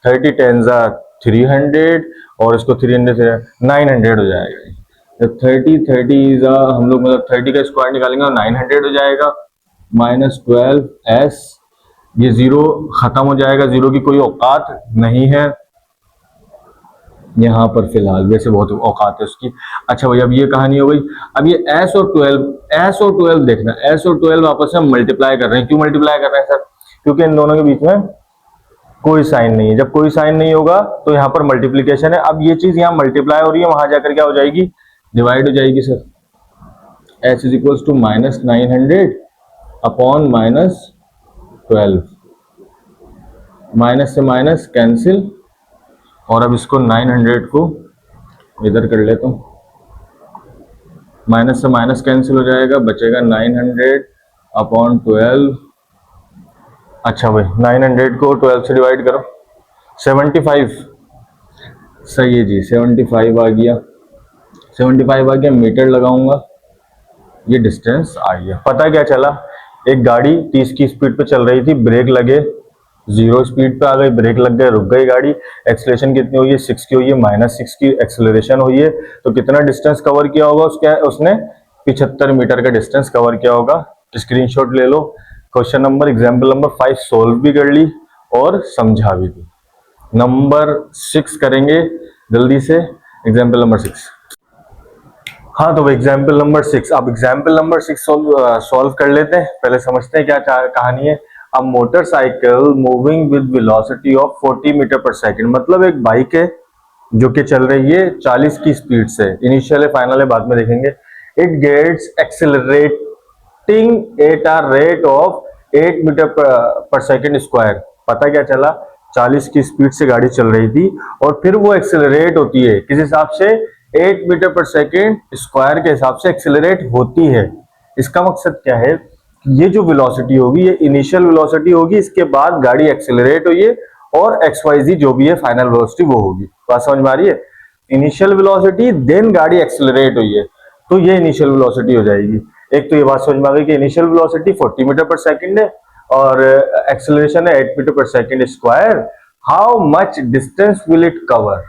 30 10 जा 300 और इसको 300 से 900 हो जाएगा। तो 30 30 जा हम लोग मतलब 30 का स्क्वायर निकालेंगे और 900 हो जाएगा। -12 एस, ये जीरो खत्म हो जाएगा, जीरो की कोई औकात नहीं है यहाँ पर फिलहाल, वैसे बहुत औकात है उसकी। अच्छा भाई, अब ये कहानी हो गई। अब ये एस और 12 देखना, एस और 12 आपस में मल्टीप्लाई कर रहे हैं। क्यों मल्टीप्लाई कर रहे हैं सर? क्योंकि इन दोनों के बीच में कोई साइन नहीं है। जब कोई साइन नहीं होगा तो यहाँ पर मल्टीप्लीकेशन है। अब ये चीज यहाँ मल्टीप्लाई हो रही है, वहां जाकर क्या हो जाएगी? डिवाइड हो जाएगी sir. S is equal to -900 upon -12, minus से माइनस कैंसिल, और अब इसको 900 को इधर कर लेता हूं, माइनस से माइनस कैंसिल हो जाएगा, बचेगा 900 अपॉन 12। अच्छा भाई, 900 को 12 से डिवाइड करो, 75। सही है जी, 75 आ गया, 75 आ गया। मीटर लगाऊंगा, ये डिस्टेंस आ गया। पता क्या चला? एक गाड़ी 30 की स्पीड पे चल रही थी, ब्रेक लगे, जीरो स्पीड पे आ गई, ब्रेक लग गए, रुक गई गाड़ी। एक्सेलरेशन कितनी हुई है? 6 की हुई है, -6 की एक्सेलरेशन हुई है। तो कितना डिस्टेंस कवर किया होगा उसने? 75 मीटर का डिस्टेंस कवर किया होगा। स्क्रीनशॉट ले लो। Question number, example number 5 solve भी कर ली और समझा भी दी। नंबर 6 करेंगे जल्दी से, एग्जाम्पल नंबर 6। हाँ तो एग्जाम्पल नंबर 6, अब एग्जाम्पल नंबर 6 सॉल्व कर लेते हैं। पहले समझते हैं क्या कहानी है। अब motorcycle moving with velocity of 40 metre per second, मतलब एक बाइक है जो कि चल रही है 40 की स्पीड से। इनिशियल है, फाइनल है, बाद में देखेंगे। It gets accelerating at a rate of 8 metre per second square. पता क्या चला? 40 की स्पीड से गाड़ी चल रही थी और फिर वो एक्सेलरेट होती है किस हिसाब से? 8 मीटर पर सेकेंड स्क्वायर के हिसाब से एक्सेलरेट होती है। इसका मकसद क्या है? ये जो वेलोसिटी होगी ये इनिशियल वेलोसिटी होगी, इसके बाद गाड़ी एक्सेलरेट हुई है और XYZ जो भी है फाइनल वेलोसिटी वो होगी। बात समझ में आ रही है? इनिशियल वेलोसिटी देन गाड़ी एक्सेलरेट हुई है तो ये इनिशियल वेलोसिटी हो जाएगी। एक तो ये बात समझ में आ गई कि initial velocity 40 metre per second है और एक्सेलरेशन है 8 metre per second square. How much distance will it cover,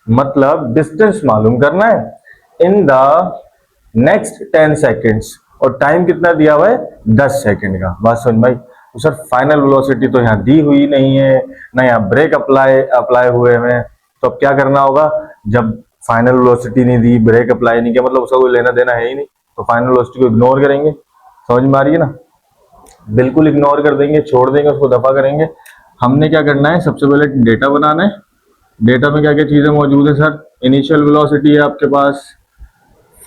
मतलब डिस्टेंस मालूम करना है इन द नेक्स्ट 10 सेकेंड्स, और टाइम कितना दिया हुआ है? 10 सेकेंड का। बात समझ में आई? तो सर फाइनल वेलोसिटी तो यहाँ दी हुई नहीं है ना, यहाँ ब्रेक अप्लाई हुए हैं। तो अब क्या करना होगा? जब फाइनल वेलोसिटी नहीं दी, ब्रेक अप्लाई नहीं किया, मतलब उसका कोई लेना देना है ही नहीं, तो फाइनल वेलोसिटी को इग्नोर करेंगे। समझ में आ रही है ना? बिल्कुल इग्नोर कर देंगे, छोड़ देंगे, उसको दफा करेंगे। हमने क्या करना है? सबसे पहले डेटा बनाना है। डेटा में क्या क्या चीजें मौजूद है सर? इनिशियल वेलोसिटी है आपके पास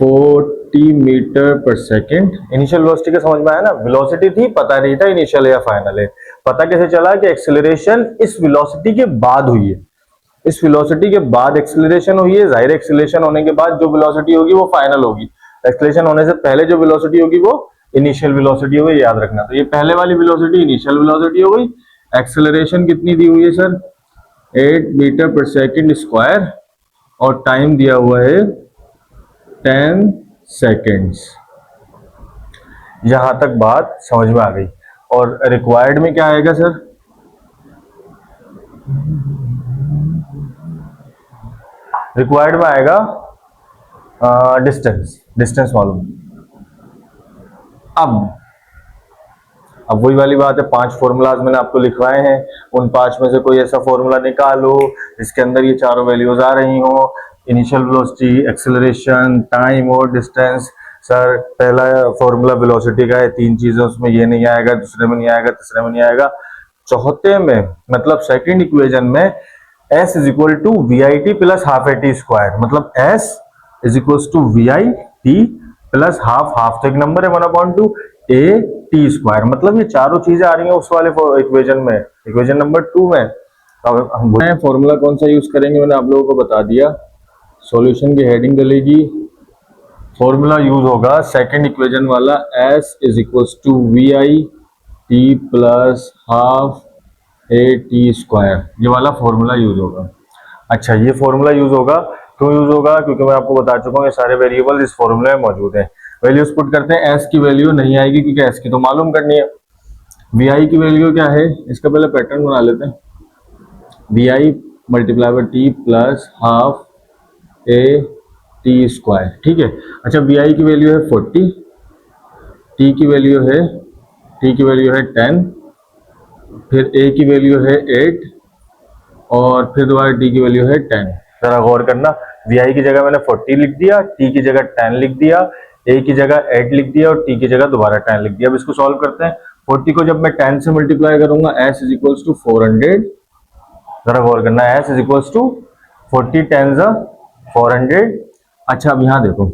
40 metre per second. Initial velocity का समझ में आया ना? वेलोसिटी थी, पता नहीं था इनिशियल है या फाइनल है। पता कैसे चला कि एक्सेलरेशन इस वेलोसिटी के बाद हुई है, इस वेलोसिटी के बाद एक्सेलरेशन हुई है। जाहिर एक्सेलरेशन होने के बाद जो वेलोसिटी होगी वो फाइनल होगी, एक्सेलरेशन होने से पहले जो वेलोसिटी होगी वो इनिशियल वेलोसिटी होगी, याद रखना। तो ये पहले वाली वेलोसिटी इनिशियल वेलोसिटी हो गई। एक्सेलरेशन कितनी दी हुई है sir? 8 metre per second square और टाइम दिया हुआ है 10 सेकेंड्स। यहां तक बात समझ में आ गई। और रिक्वायर्ड में क्या आएगा सर? रिक्वायर्ड में आएगा डिस्टेंस मालूम। अब वही वाली बात है, 5 फॉर्मूलाज मैंने आपको लिखवाए हैं, उन 5 में से कोई ऐसा फॉर्मूला निकालो जिसके अंदर ये चारों वैल्यूज आ रही हो, इनिशियल वेलोसिटी, एक्सेलरेशन, टाइम और डिस्टेंस। सर पहला फॉर्मूला वेलोसिटी का है, 3 चीजें उसमें, ये नहीं आएगा, दूसरे में नहीं आएगा, तीसरे में नहीं आएगा, चौथे में मतलब सेकंड इक्वेशन में S is equal to VIT plus half AT square, मतलब S is equal to VIT plus half तो एक नंबर है 1/2 AT स्क्वायर, मतलब ये चारों चीजें आ रही हैं उस वाले इक्वेशन में, इक्वेशन नंबर 2 में। अब हम फॉर्मूला कौन सा यूज करेंगे मैंने आप लोगों को बता दिया। सॉल्यूशन की हेडिंग डलेगी, फॉर्मूला यूज होगा सेकंड इक्वेशन वाला, S is equals to V I T plus half A T square, ये वाला फॉर्मूला यूज होगा। अच्छा, ये फॉर्मूला यूज होगा, क्यों यूज होगा? क्योंकि मैं आपको बता चुका हूँ ये सारे वेरिएबल इस फॉर्मूले में मौजूद हैं। वैल्यूज पुट करते हैं, एस की वैल्यू नहीं आएगी क्योंकि एस की तो मालूम करनी है। वी आई की वैल्यू क्या है, इसका पहले पैटर्न बना लेते हैं। V I multiply by T plus half A T square, ठीक है। अच्छा, वी आई की वैल्यू है 40, टी की वैल्यू है 10, फिर ए की वैल्यू है 8 और फिर दोबारा टी की वैल्यू है 10। जरा गौर करना, वी आई की जगह मैंने 40 लिख दिया, टी की जगह 10 लिख दिया, ए की जगह 8 लिख दिया और टी की जगह दोबारा 10 लिख दिया। अब इसको सॉल्व करते हैं। 40 को जब मैं 10 से मल्टीप्लाई करूंगा, एस इज इक्वल्स टू 400। जरा गौर करना, एस इज इक्वल्स टू 40 10 400। अच्छा, अब यहां देखो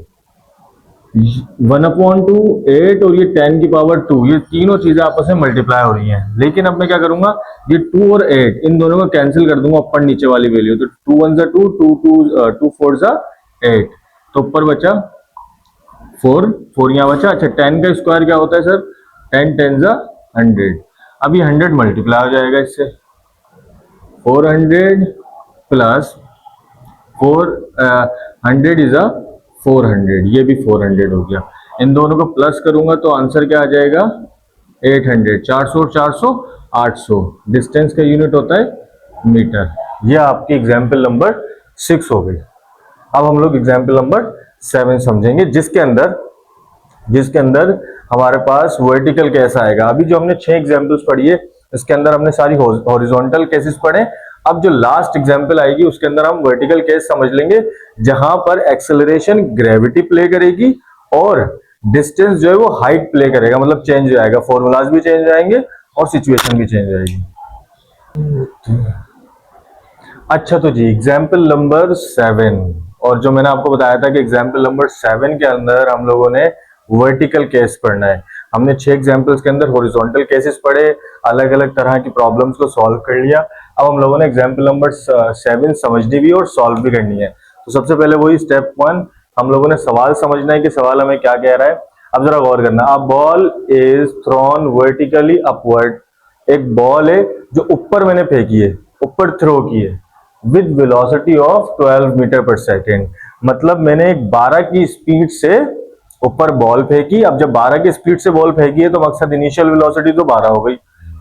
1/2 8 और ये 10 की पावर 2, ये तीनों चीजें आपस में मल्टीप्लाई हो रही हैं। लेकिन अब मैं क्या करूंगा, ये 2 और 8 इन दोनों को कैंसिल कर दूंगा ऊपर नीचे वाली वैल्यू। तो 2 1 जा 2, 2 4 जा 8, तो ऊपर बचा 4 यहाँ बचा। अच्छा, 10 का स्क्वायर क्या होता है सर, 10 10 जा 100। अब ये 100 मल्टीप्लाई हो जाएगा इससे, 400 प्लस 400 इज 400, ये भी 400 हो गया। इन दोनों को प्लस करूंगा तो आंसर क्या आ जाएगा, 800। 400 और 400 800। डिस्टेंस का यूनिट होता है मीटर। ये आपकी एग्जाम्पल नंबर 6 हो गई। अब हम लोग एग्जाम्पल नंबर 7 समझेंगे, जिसके अंदर हमारे पास वर्टिकल केस आएगा। अभी जो हमने 6 एग्जाम्पल्स पढ़ी है, इसके अंदर हमने सारी हॉरिजॉन्टल केसेस पढ़े। अब जो लास्ट एग्जाम्पल आएगी उसके अंदर हम वर्टिकल केस समझ लेंगे, जहां पर एक्सेलरेशन ग्रेविटी प्ले करेगी और डिस्टेंस जो है वो हाइट प्ले करेगा, मतलब चेंज हो जाएगा, फॉर्मूलाज भी चेंज हो जाएंगे और सिचुएशन भी चेंज हो जाएगी। अच्छा, तो जी एग्जाम्पल नंबर 7, और जो मैंने आपको बताया था कि एग्जाम्पल नंबर 7 के अंदर हम लोगों ने वर्टिकल केस पढ़ना है। हमने 6 एग्जाम्पल्स के अंदर हॉरिजॉन्टल केसेस पढ़े, अलग अलग तरह की प्रॉब्लम्स को सॉल्व कर लिया। अब हम लोगों ने एग्जाम्पल नंबर 7 समझनी भी और सॉल्व भी करनी है। तो सबसे पहले वही स्टेप 1, हम लोगों ने सवाल समझना है कि सवाल हमें क्या कह रहा है। अब जरा गौर करना, a ball is thrown vertically upward. एक बॉल है जो ऊपर मैंने फेंकी है, ऊपर थ्रो की है, with velocity of 12 metre per second. मतलब मैंने एक 12 की स्पीड से ऊपर बॉल फेंकी। अब जब 12 की स्पीड से बॉल फेंकी है तो मकसद इनिशियल वेलोसिटी तो 12 हो गई,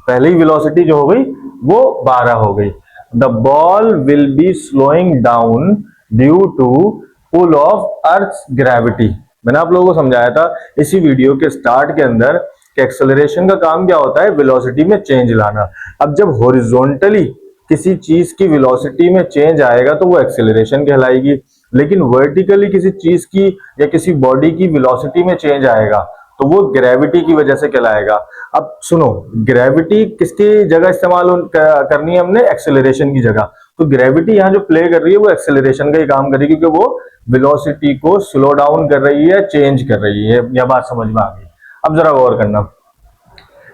पहले ही वेलोसिटी जो हो गई वो 12 हो गई। The ball will be slowing down due to pull of earth gravity. मैंने आप लोगों को समझाया था इसी वीडियो के स्टार्ट के अंदर कि एक्सेलरेशन का काम क्या होता है, वेलोसिटी में चेंज लाना। अब जब हॉरिजॉन्टली किसी चीज की वेलोसिटी में चेंज आएगा तो वो एक्सेलरेशन कहलाएगी, लेकिन वर्टिकली किसी चीज की या किसी बॉडी की वेलोसिटी में चेंज आएगा तो वो ग्रेविटी की वजह से कहलाएगा। अब सुनो, ग्रेविटी किसकी जगह इस्तेमाल करनी है हमने, एक्सेलरेशन की जगह। तो ग्रेविटी यहाँ जो प्ले कर रही है वो एक्सेलरेशन का ही काम कर रही है, क्योंकि वो वेलोसिटी को स्लो डाउन कर रही है, चेंज कर रही है। यह बात समझ में आ गई। अब जरा गौर करना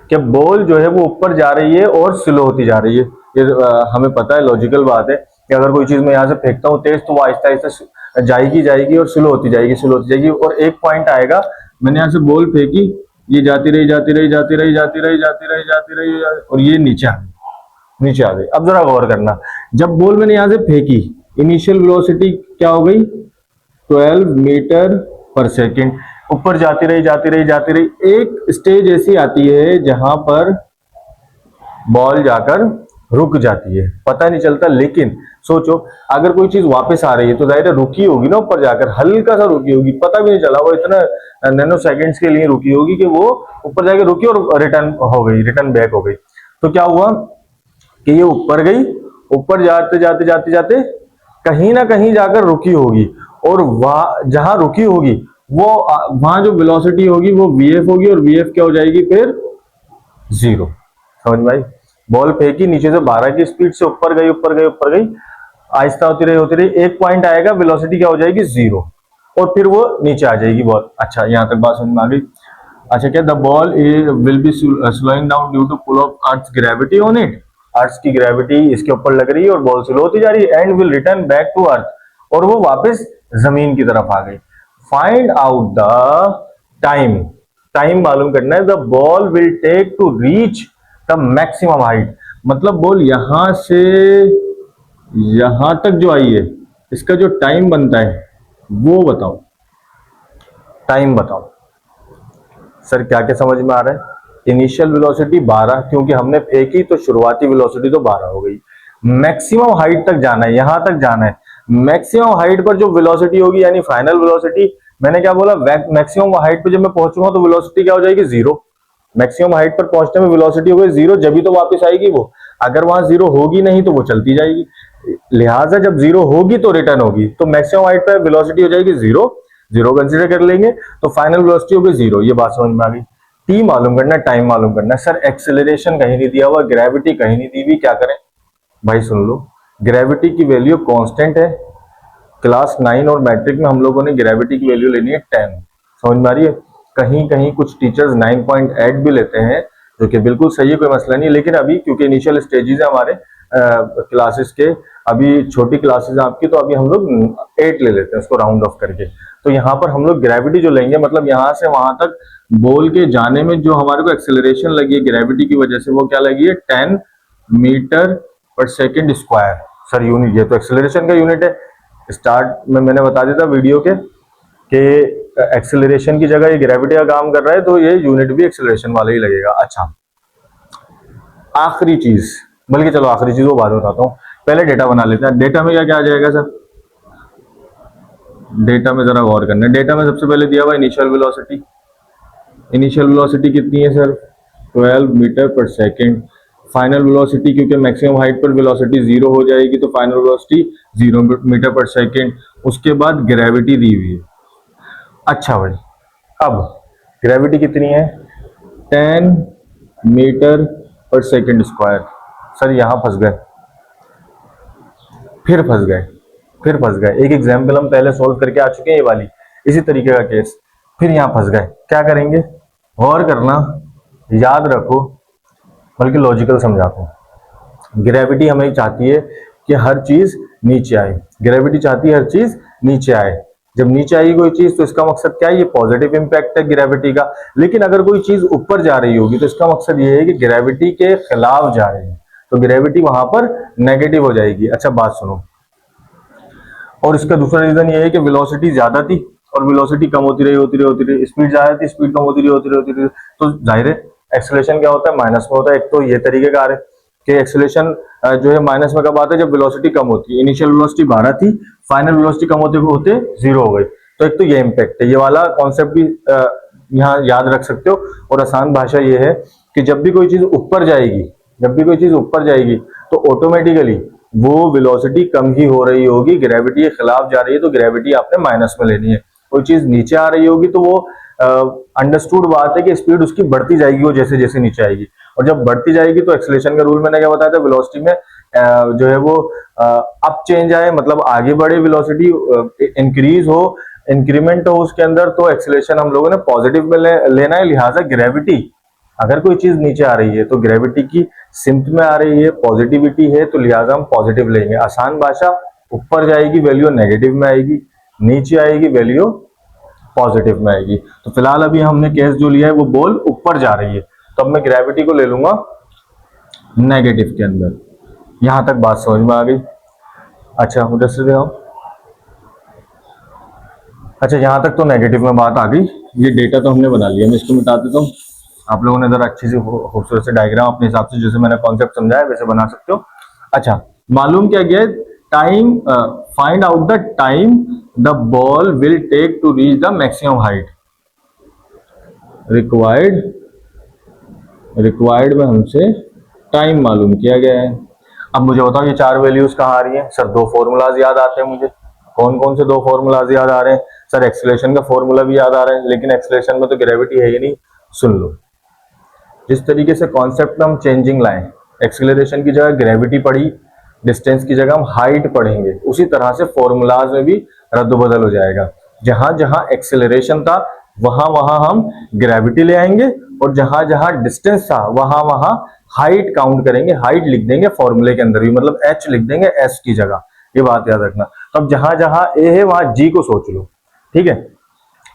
कि बॉल जो है वो ऊपर जा रही है और स्लो होती जा रही है। ये हमें पता है, लॉजिकल बात है कि अगर कोई चीज मैं यहाँ से फेंकता हूँ तेज तो वो आहिस्ता आहिस्ता जाएगी और स्लो होती जाएगी। और एक पॉइंट आएगा, मैंने यहाँ से बॉल फेंकी, ये जाती रही और ये नीचे आ गई। अब जरा गौर करना, जब बॉल मैंने यहाँ से फेंकी, इनिशियल वेलोसिटी क्या हो गई, 12 मीटर पर सेकेंड। ऊपर जाती रही। एक स्टेज ऐसी आती है जहां पर बॉल जाकर रुक जाती है, पता नहीं चलता। लेकिन सोचो, अगर कोई चीज वापस आ रही है तो जाहिर है रुकी होगी ना, ऊपर जाकर हल्का सा रुकी होगी, पता भी नहीं चला, वो इतना नैनो सेकंड्स के लिए रुकी होगी कि वो ऊपर जाकर रुकी और रिटर्न बैक हो गई। तो क्या हुआ कि ये ऊपर गई, ऊपर जाते कहीं ना कहीं जाकर रुकी होगी, और वहां जहां रुकी होगी वो वहां जो वेलोसिटी होगी वो वीएफ होगी, और वीएफ क्या हो जाएगी फिर 0। समझ में आई? बॉल फेंकी नीचे से 12 की स्पीड से ऊपर गई, आहिस्ता होती रही, एक पॉइंट आएगा, वेलोसिटी क्या हो जाएगी 0, और फिर वो नीचे आ जाएगी बॉल। अच्छा, यहां तक बात समझ में आ गई। अच्छा, क्या the ball will be slowing down due to pull of earth gravity on it. Earth की ग्रेविटी इसके ऊपर लग रही है और बॉल स्लो होती जा रही है and will return back to earth, और वो वापस जमीन की तरफ आ गई। Find out the time, time मालूम करना है। The ball will take to reach the maximum height, मतलब बॉल यहां से यहां तक जो आई है इसका जो टाइम बनता है वो बताओ, टाइम बताओ। सर क्या क्या समझ में आ रहा है? इनिशियल वेलोसिटी 12, क्योंकि हमने फेंकी तो शुरुआती वेलोसिटी तो 12 हो गई। मैक्सिमम हाइट तक जाना है, यहां तक जाना है। मैक्सिमम हाइट पर जो वेलोसिटी होगी यानी फाइनल वेलोसिटी, मैंने क्या बोला, मैक्सिमम हाइट पर जब मैं पहुंचूंगा तो वेलोसिटी क्या हो जाएगी? जीरो। मैक्सिमम हाइट पर पहुंचने में वेलोसिटी हो गई जीरो, जब भी तो वापस आएगी वो। अगर वहां जीरो होगी नहीं तो वो चलती जाएगी, लिहाजा जब जीरो होगी तो रिटर्न होगी, तो मैक्सिमम हाइट पर वेलोसिटी हो जाएगी जीरो, जीरो कंसीडर कर लेंगे, तो फाइनल वेलोसिटी होगी जीरो। ये बात समझ में आ गई। टी मालूम करना, टाइम मालूम करना। सर एक्सेलरेशन कहीं नहीं दिया हुआ, ग्रेविटी कहीं नहीं दी हुई, क्या करें भाई? सुन लो, ग्रेविटी की वैल्यू कांस्टेंट है। क्लास 9 और मैट्रिक में हम लोगों ने ग्रेविटी की वैल्यू लेनी है 10। समझ में आ रही है? कहीं कहीं कुछ टीचर्स 9.8 भी लेते हैं, जो कि बिल्कुल सही है, कोई मसला नहीं। लेकिन अभी क्योंकि इनिशियल स्टेजेस है हमारे क्लासेस के, अभी छोटी क्लासेस है आपकी, तो अभी हम लोग 8 ले लेते हैं उसको राउंड ऑफ करके। तो यहाँ पर हम लोग ग्रेविटी जो लेंगे, मतलब यहाँ से वहां तक बॉल के जाने में जो हमारे को एक्सेलरेशन लगी है ग्रेविटी की वजह से, वो क्या लगी है? 10 metre per second square. Sir unit, ये तो एक्सेलरेशन का यूनिट है। स्टार्ट में मैंने बता दिया था वीडियो के कि एक्सेलरेशन की जगह ये ग्रेविटी का काम कर रहा है, तो ये यूनिट भी एक्सेलरेशन वाला ही लगेगा। अच्छा, आखिरी चीज, बल्कि चलो आखिरी चीज वो बाद में बताता हूँ, पहले डेटा बना लेते हैं। डेटा में क्या क्या आ जाएगा सर? डेटा में जरा गौर करना है। डेटा में सबसे पहले दिया हुआ इनिशियल वेलोसिटी। इनिशियल वेलोसिटी कितनी है sir? 12 metre per second. Final velocity, क्योंकि मैक्सिमम हाइट पर वेलोसिटी जीरो हो जाएगी, तो final velocity 0 metre per second. उसके बाद ग्रेविटी दी हुई है। अच्छा भाई, अब ग्रेविटी कितनी है? 10 metre per second square. Sir यहां फंस गए, फिर फंस गए, फिर फंस गए। एक एग्जाम्पल हम पहले सॉल्व करके आ चुके हैं, ये वाली इसी तरीके का केस, फिर यहां फंस गए। क्या करेंगे? गौर करना, याद रखो, बल्कि लॉजिकल समझाता हूं। ग्रेविटी हमें चाहती है कि हर चीज नीचे आए, ग्रेविटी चाहती है हर चीज नीचे आए। जब नीचे आएगी कोई चीज तो इसका मकसद क्या है? ये पॉजिटिव इंपैक्ट है ग्रेविटी का। लेकिन अगर कोई चीज ऊपर जा रही होगी तो इसका मकसद ये है कि ग्रेविटी के खिलाफ जा रही है, तो ग्रेविटी वहां पर नेगेटिव हो जाएगी। अच्छा बात सुनो, और इसका दूसरा रीजन ये है कि वेलोसिटी ज्यादा थी और वेलोसिटी कम होती रही, स्पीड ज्यादा थी, स्पीड कम होती रही, तो जाहिर है एक्सेलरेशन क्या होता है? माइनस में होता है। एक तो ये तरीके कार है कि एक्सेलरेशन जो है माइनस में कब आता है? जब वेलोसिटी कम होती है। इनिशियल वेलोसिटी 12 थी, फाइनल वेलोसिटी कम होते होते जीरो हो गई। तो एक तो ये इंपैक्ट है, ये वाला कॉन्सेप्ट भी यहाँ याद रख सकते हो। और आसान भाषा ये है कि जब भी कोई चीज ऊपर जाएगी, जब भी कोई चीज ऊपर जाएगी तो ऑटोमेटिकली वो वेलोसिटी कम ही हो रही होगी, ग्रेविटी के खिलाफ जा रही है तो ग्रेविटी आपने माइनस में लेनी है। कोई चीज नीचे आ रही होगी तो वो अंडरस्टूड बात है कि स्पीड उसकी बढ़ती जाएगी वो जैसे जैसे नीचे आएगी, और जब बढ़ती जाएगी तो एक्सेलरेशन का रूल मैंने क्या बताया था? वेलोसिटी में जो है वो अप चेंज आए, मतलब आगे बढ़े, वेलोसिटी इंक्रीज हो, इंक्रीमेंट हो उसके अंदर, तो एक्सेलरेशन हम लोगों ने पॉजिटिव में लेना है। लिहाजा ग्रेविटी, अगर कोई चीज नीचे आ रही है तो ग्रेविटी की सिम्त में आ रही है, पॉजिटिविटी है, तो लिहाजा हम पॉजिटिव लेंगे। आसान भाषा, ऊपर जाएगी वैल्यू नेगेटिव में आएगी, नीचे आएगी वैल्यू पॉजिटिव में आएगी। तो फिलहाल अभी हमने केस जो लिया है वो बॉल ऊपर जा रही है, तो अब मैं ग्रेविटी को ले लूंगा नेगेटिव के अंदर। यहां तक बात समझ में आ गई? अच्छा उधर से देखो, अच्छा यहां तक तो नेगेटिव में बात आ गई। ये डेटा तो हमने बना लिया, मैं इसको मिटा देता हूँ। आप लोगों ने जरा अच्छी सी खूबसूरत से डायग्राम अपने हिसाब से जैसे मैंने कॉन्सेप्ट समझाया वैसे बना सकते हो। अच्छा, मालूम क्या गया? Time, find out the time the ball will take to reach the maximum height. Required में हमसे टाइम मालूम किया गया है। अब मुझे बताओ ये चार वैल्यूज कहाँ आ रही है? सर दो फॉर्मूलाज याद आते हैं मुझे। कौन कौन से दो फॉर्मूलाज याद आ रहे हैं? सर एक्सेलरेशन का फॉर्मूला भी याद आ रहा है, लेकिन एक्सेलरेशन में तो ग्रेविटी है ही नहीं। सुन लो, जिस तरीके से कॉन्सेप्ट में हम चेंजिंग लाएं, एक्सेलरेशन की जगह ग्रेविटी पढ़ी, डिस्टेंस की जगह हम हाइट पढ़ेंगे, उसी तरह से फॉर्मूलाज में भी रद्द-बदल हो जाएगा। जहां जहां एक्सेलरेशन था वहां वहां हम ग्रेविटी ले आएंगे, और जहां जहां डिस्टेंस था वहां वहां हाइट काउंट करेंगे, हाइट लिख देंगे फॉर्मूले के अंदर भी, मतलब h लिख देंगे s की जगह, ये बात याद रखना। तो अब जहां जहां a है वहां g को सोच लो, ठीक है।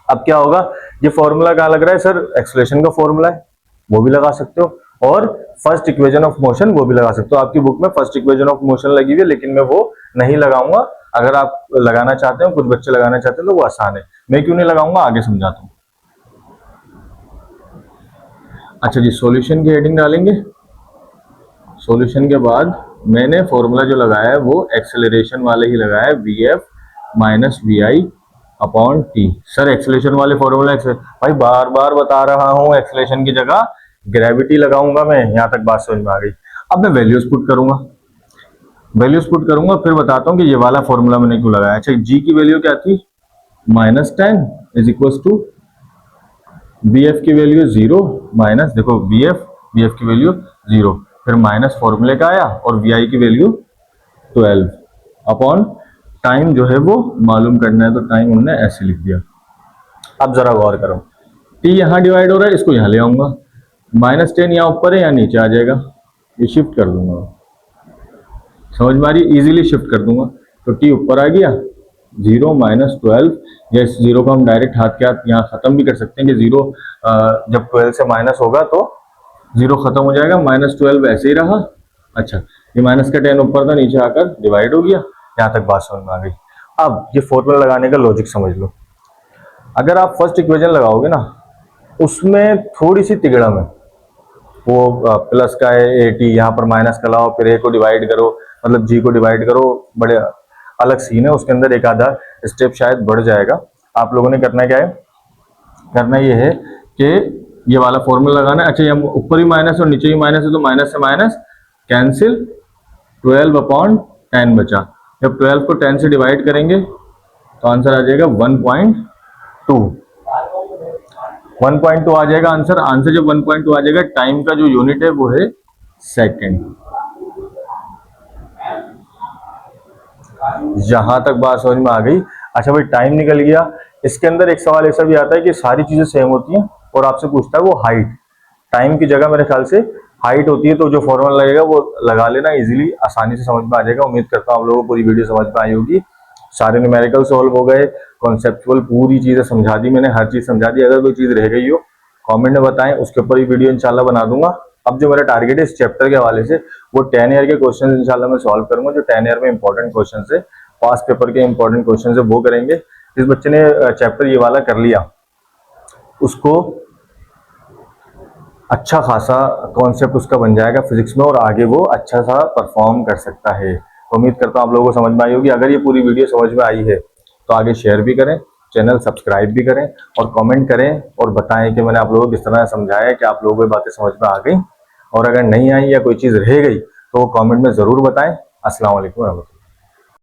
अब क्या होगा, ये फॉर्मूला कहां लग रहा है सर, एक्सेलरेशन का फॉर्मूला है, वो भी लगा सकते हो, और फर्स्ट इक्वेशन ऑफ मोशन वो भी लगा सकते हो। आपकी बुक में फर्स्ट इक्वेशन ऑफ मोशन लगी हुई है, लेकिन मैं वो नहीं लगाऊंगा। अगर आप लगाना चाहते हो, कुछ बच्चे लगाना चाहते हैं, तो वो आसान है, मैं क्यों नहीं लगाऊंगा आगे समझाता हूं। अच्छा जी, सॉल्यूशन की हेडिंग डालेंगे। सॉल्यूशन के बाद मैंने फॉर्मूला जो लगाया है वो एक्सेलरेशन वाले ही लगाया है, vf minus V I upon T. Sir acceleration वाले फॉर्मूला भाई बार बार बता रहा हूं, एक्सेलरेशन की जगह ग्रेविटी लगाऊंगा मैं, यहां तक बात समझ में आ गई। अब मैं वैल्यूज पुट करूंगा, फिर बताता हूं कि ये वाला फॉर्मूला मैंने क्यों लगाया। अच्छा, जी की वैल्यू क्या थी, -10 is equal to B F की वैल्यू 0 माइनस, देखो बी एफ की वैल्यू 0, फिर माइनस फॉर्मूले का आया, और वी आई की वैल्यू 12 अपॉन टाइम जो है वो मालूम करना है, तो टाइम उन्होंने ऐसे लिख दिया। अब जरा गौर करो, टी यहां डिवाइड हो रहा है, इसको यहां ले आऊंगा, -10 यहाँ ऊपर है, यहाँ नीचे आ जाएगा, ये शिफ्ट कर दूंगा, समझ में आ रही, इजीली शिफ्ट कर दूंगा। तो टी ऊपर आ गया, 0 माइनस 12, या इस 0 को हम डायरेक्ट हाथ के हाथ यहाँ खत्म भी कर सकते हैं कि 0 जब 12 से माइनस होगा तो 0 खत्म हो जाएगा, -12 ऐसे ही रहा। अच्छा, ये माइनस का 10 ऊपर था, नीचे आकर डिवाइड हो गया, यहाँ तक बात समझ में आ गई। अब ये फॉर्मूला लगाने का लॉजिक समझ लो। अगर आप फर्स्ट इक्वेशन लगाओगे ना, उसमें थोड़ी सी तिगड़म है, वो प्लस का है 80, यहाँ पर माइनस का लाओ, फिर ए को डिवाइड करो, मतलब जी को डिवाइड करो, बड़े अलग सीन है उसके अंदर, एक आधा स्टेप शायद बढ़ जाएगा। आप लोगों ने करना क्या है, करना ये है कि ये वाला फॉर्मूला लगाना है। अच्छा, ये ऊपर ही माइनस और नीचे ही माइनस है, तो माइनस से माइनस कैंसिल, 12 अपॉन 10 बचा। जब 12 को 10 से डिवाइड करेंगे तो आंसर आ जाएगा 1.2, 1.2 आ जाएगा आंसर जब 1.2 आ जाएगा, टाइम का जो यूनिट है वो है सेकंड। यहां तक बात समझ में आ गई। अच्छा भाई, टाइम निकल गया। इसके अंदर एक सवाल ऐसा भी आता है कि सारी चीजें सेम होती हैं और आपसे पूछता है वो हाइट, टाइम की जगह मेरे ख्याल से हाइट होती है, तो जो फॉर्मूला लगेगा वो लगा लेना, इजीली आसानी से समझ में आ जाएगा। उम्मीद करता हूं आप लोगों को पूरी वीडियो समझ में आई होगी। सारे न्यूमेरिकल सॉल्व हो गए, कॉन्सेप्चुअल पूरी चीजें समझा दी मैंने, हर चीज समझा दी। अगर कोई चीज रह गई हो कमेंट में बताएं, उसके ऊपर ही वीडियो इंशाल्लाह बना दूंगा। अब जो मेरा टारगेट है इस चैप्टर के हवाले से, वो 10 ईयर के क्वेश्चन इंशाल्लाह मैं सॉल्व करूंगा। जो 10 ईयर में इंपॉर्टेंट क्वेश्चन है, पास्ट पेपर के इंपॉर्टेंट क्वेश्चन है, वो करेंगे। जिस बच्चे ने चैप्टर ये वाला कर लिया, उसको अच्छा खासा कॉन्सेप्ट उसका बन जाएगा फिजिक्स में, और आगे वो अच्छा सा परफॉर्म कर सकता है। तो उम्मीद करता हूँ आप लोगों को समझ में आई होगी। अगर ये पूरी वीडियो समझ में आई है तो आगे शेयर भी करें, चैनल सब्सक्राइब भी करें, और कमेंट करें और बताएं कि मैंने आप लोगों को किस तरह समझाया, कि आप लोगों को बातें समझ में आ गई। और अगर नहीं आई या कोई चीज़ रह गई तो वो कमेंट में ज़रूर बताएं। अस्सलाम वालेकुम।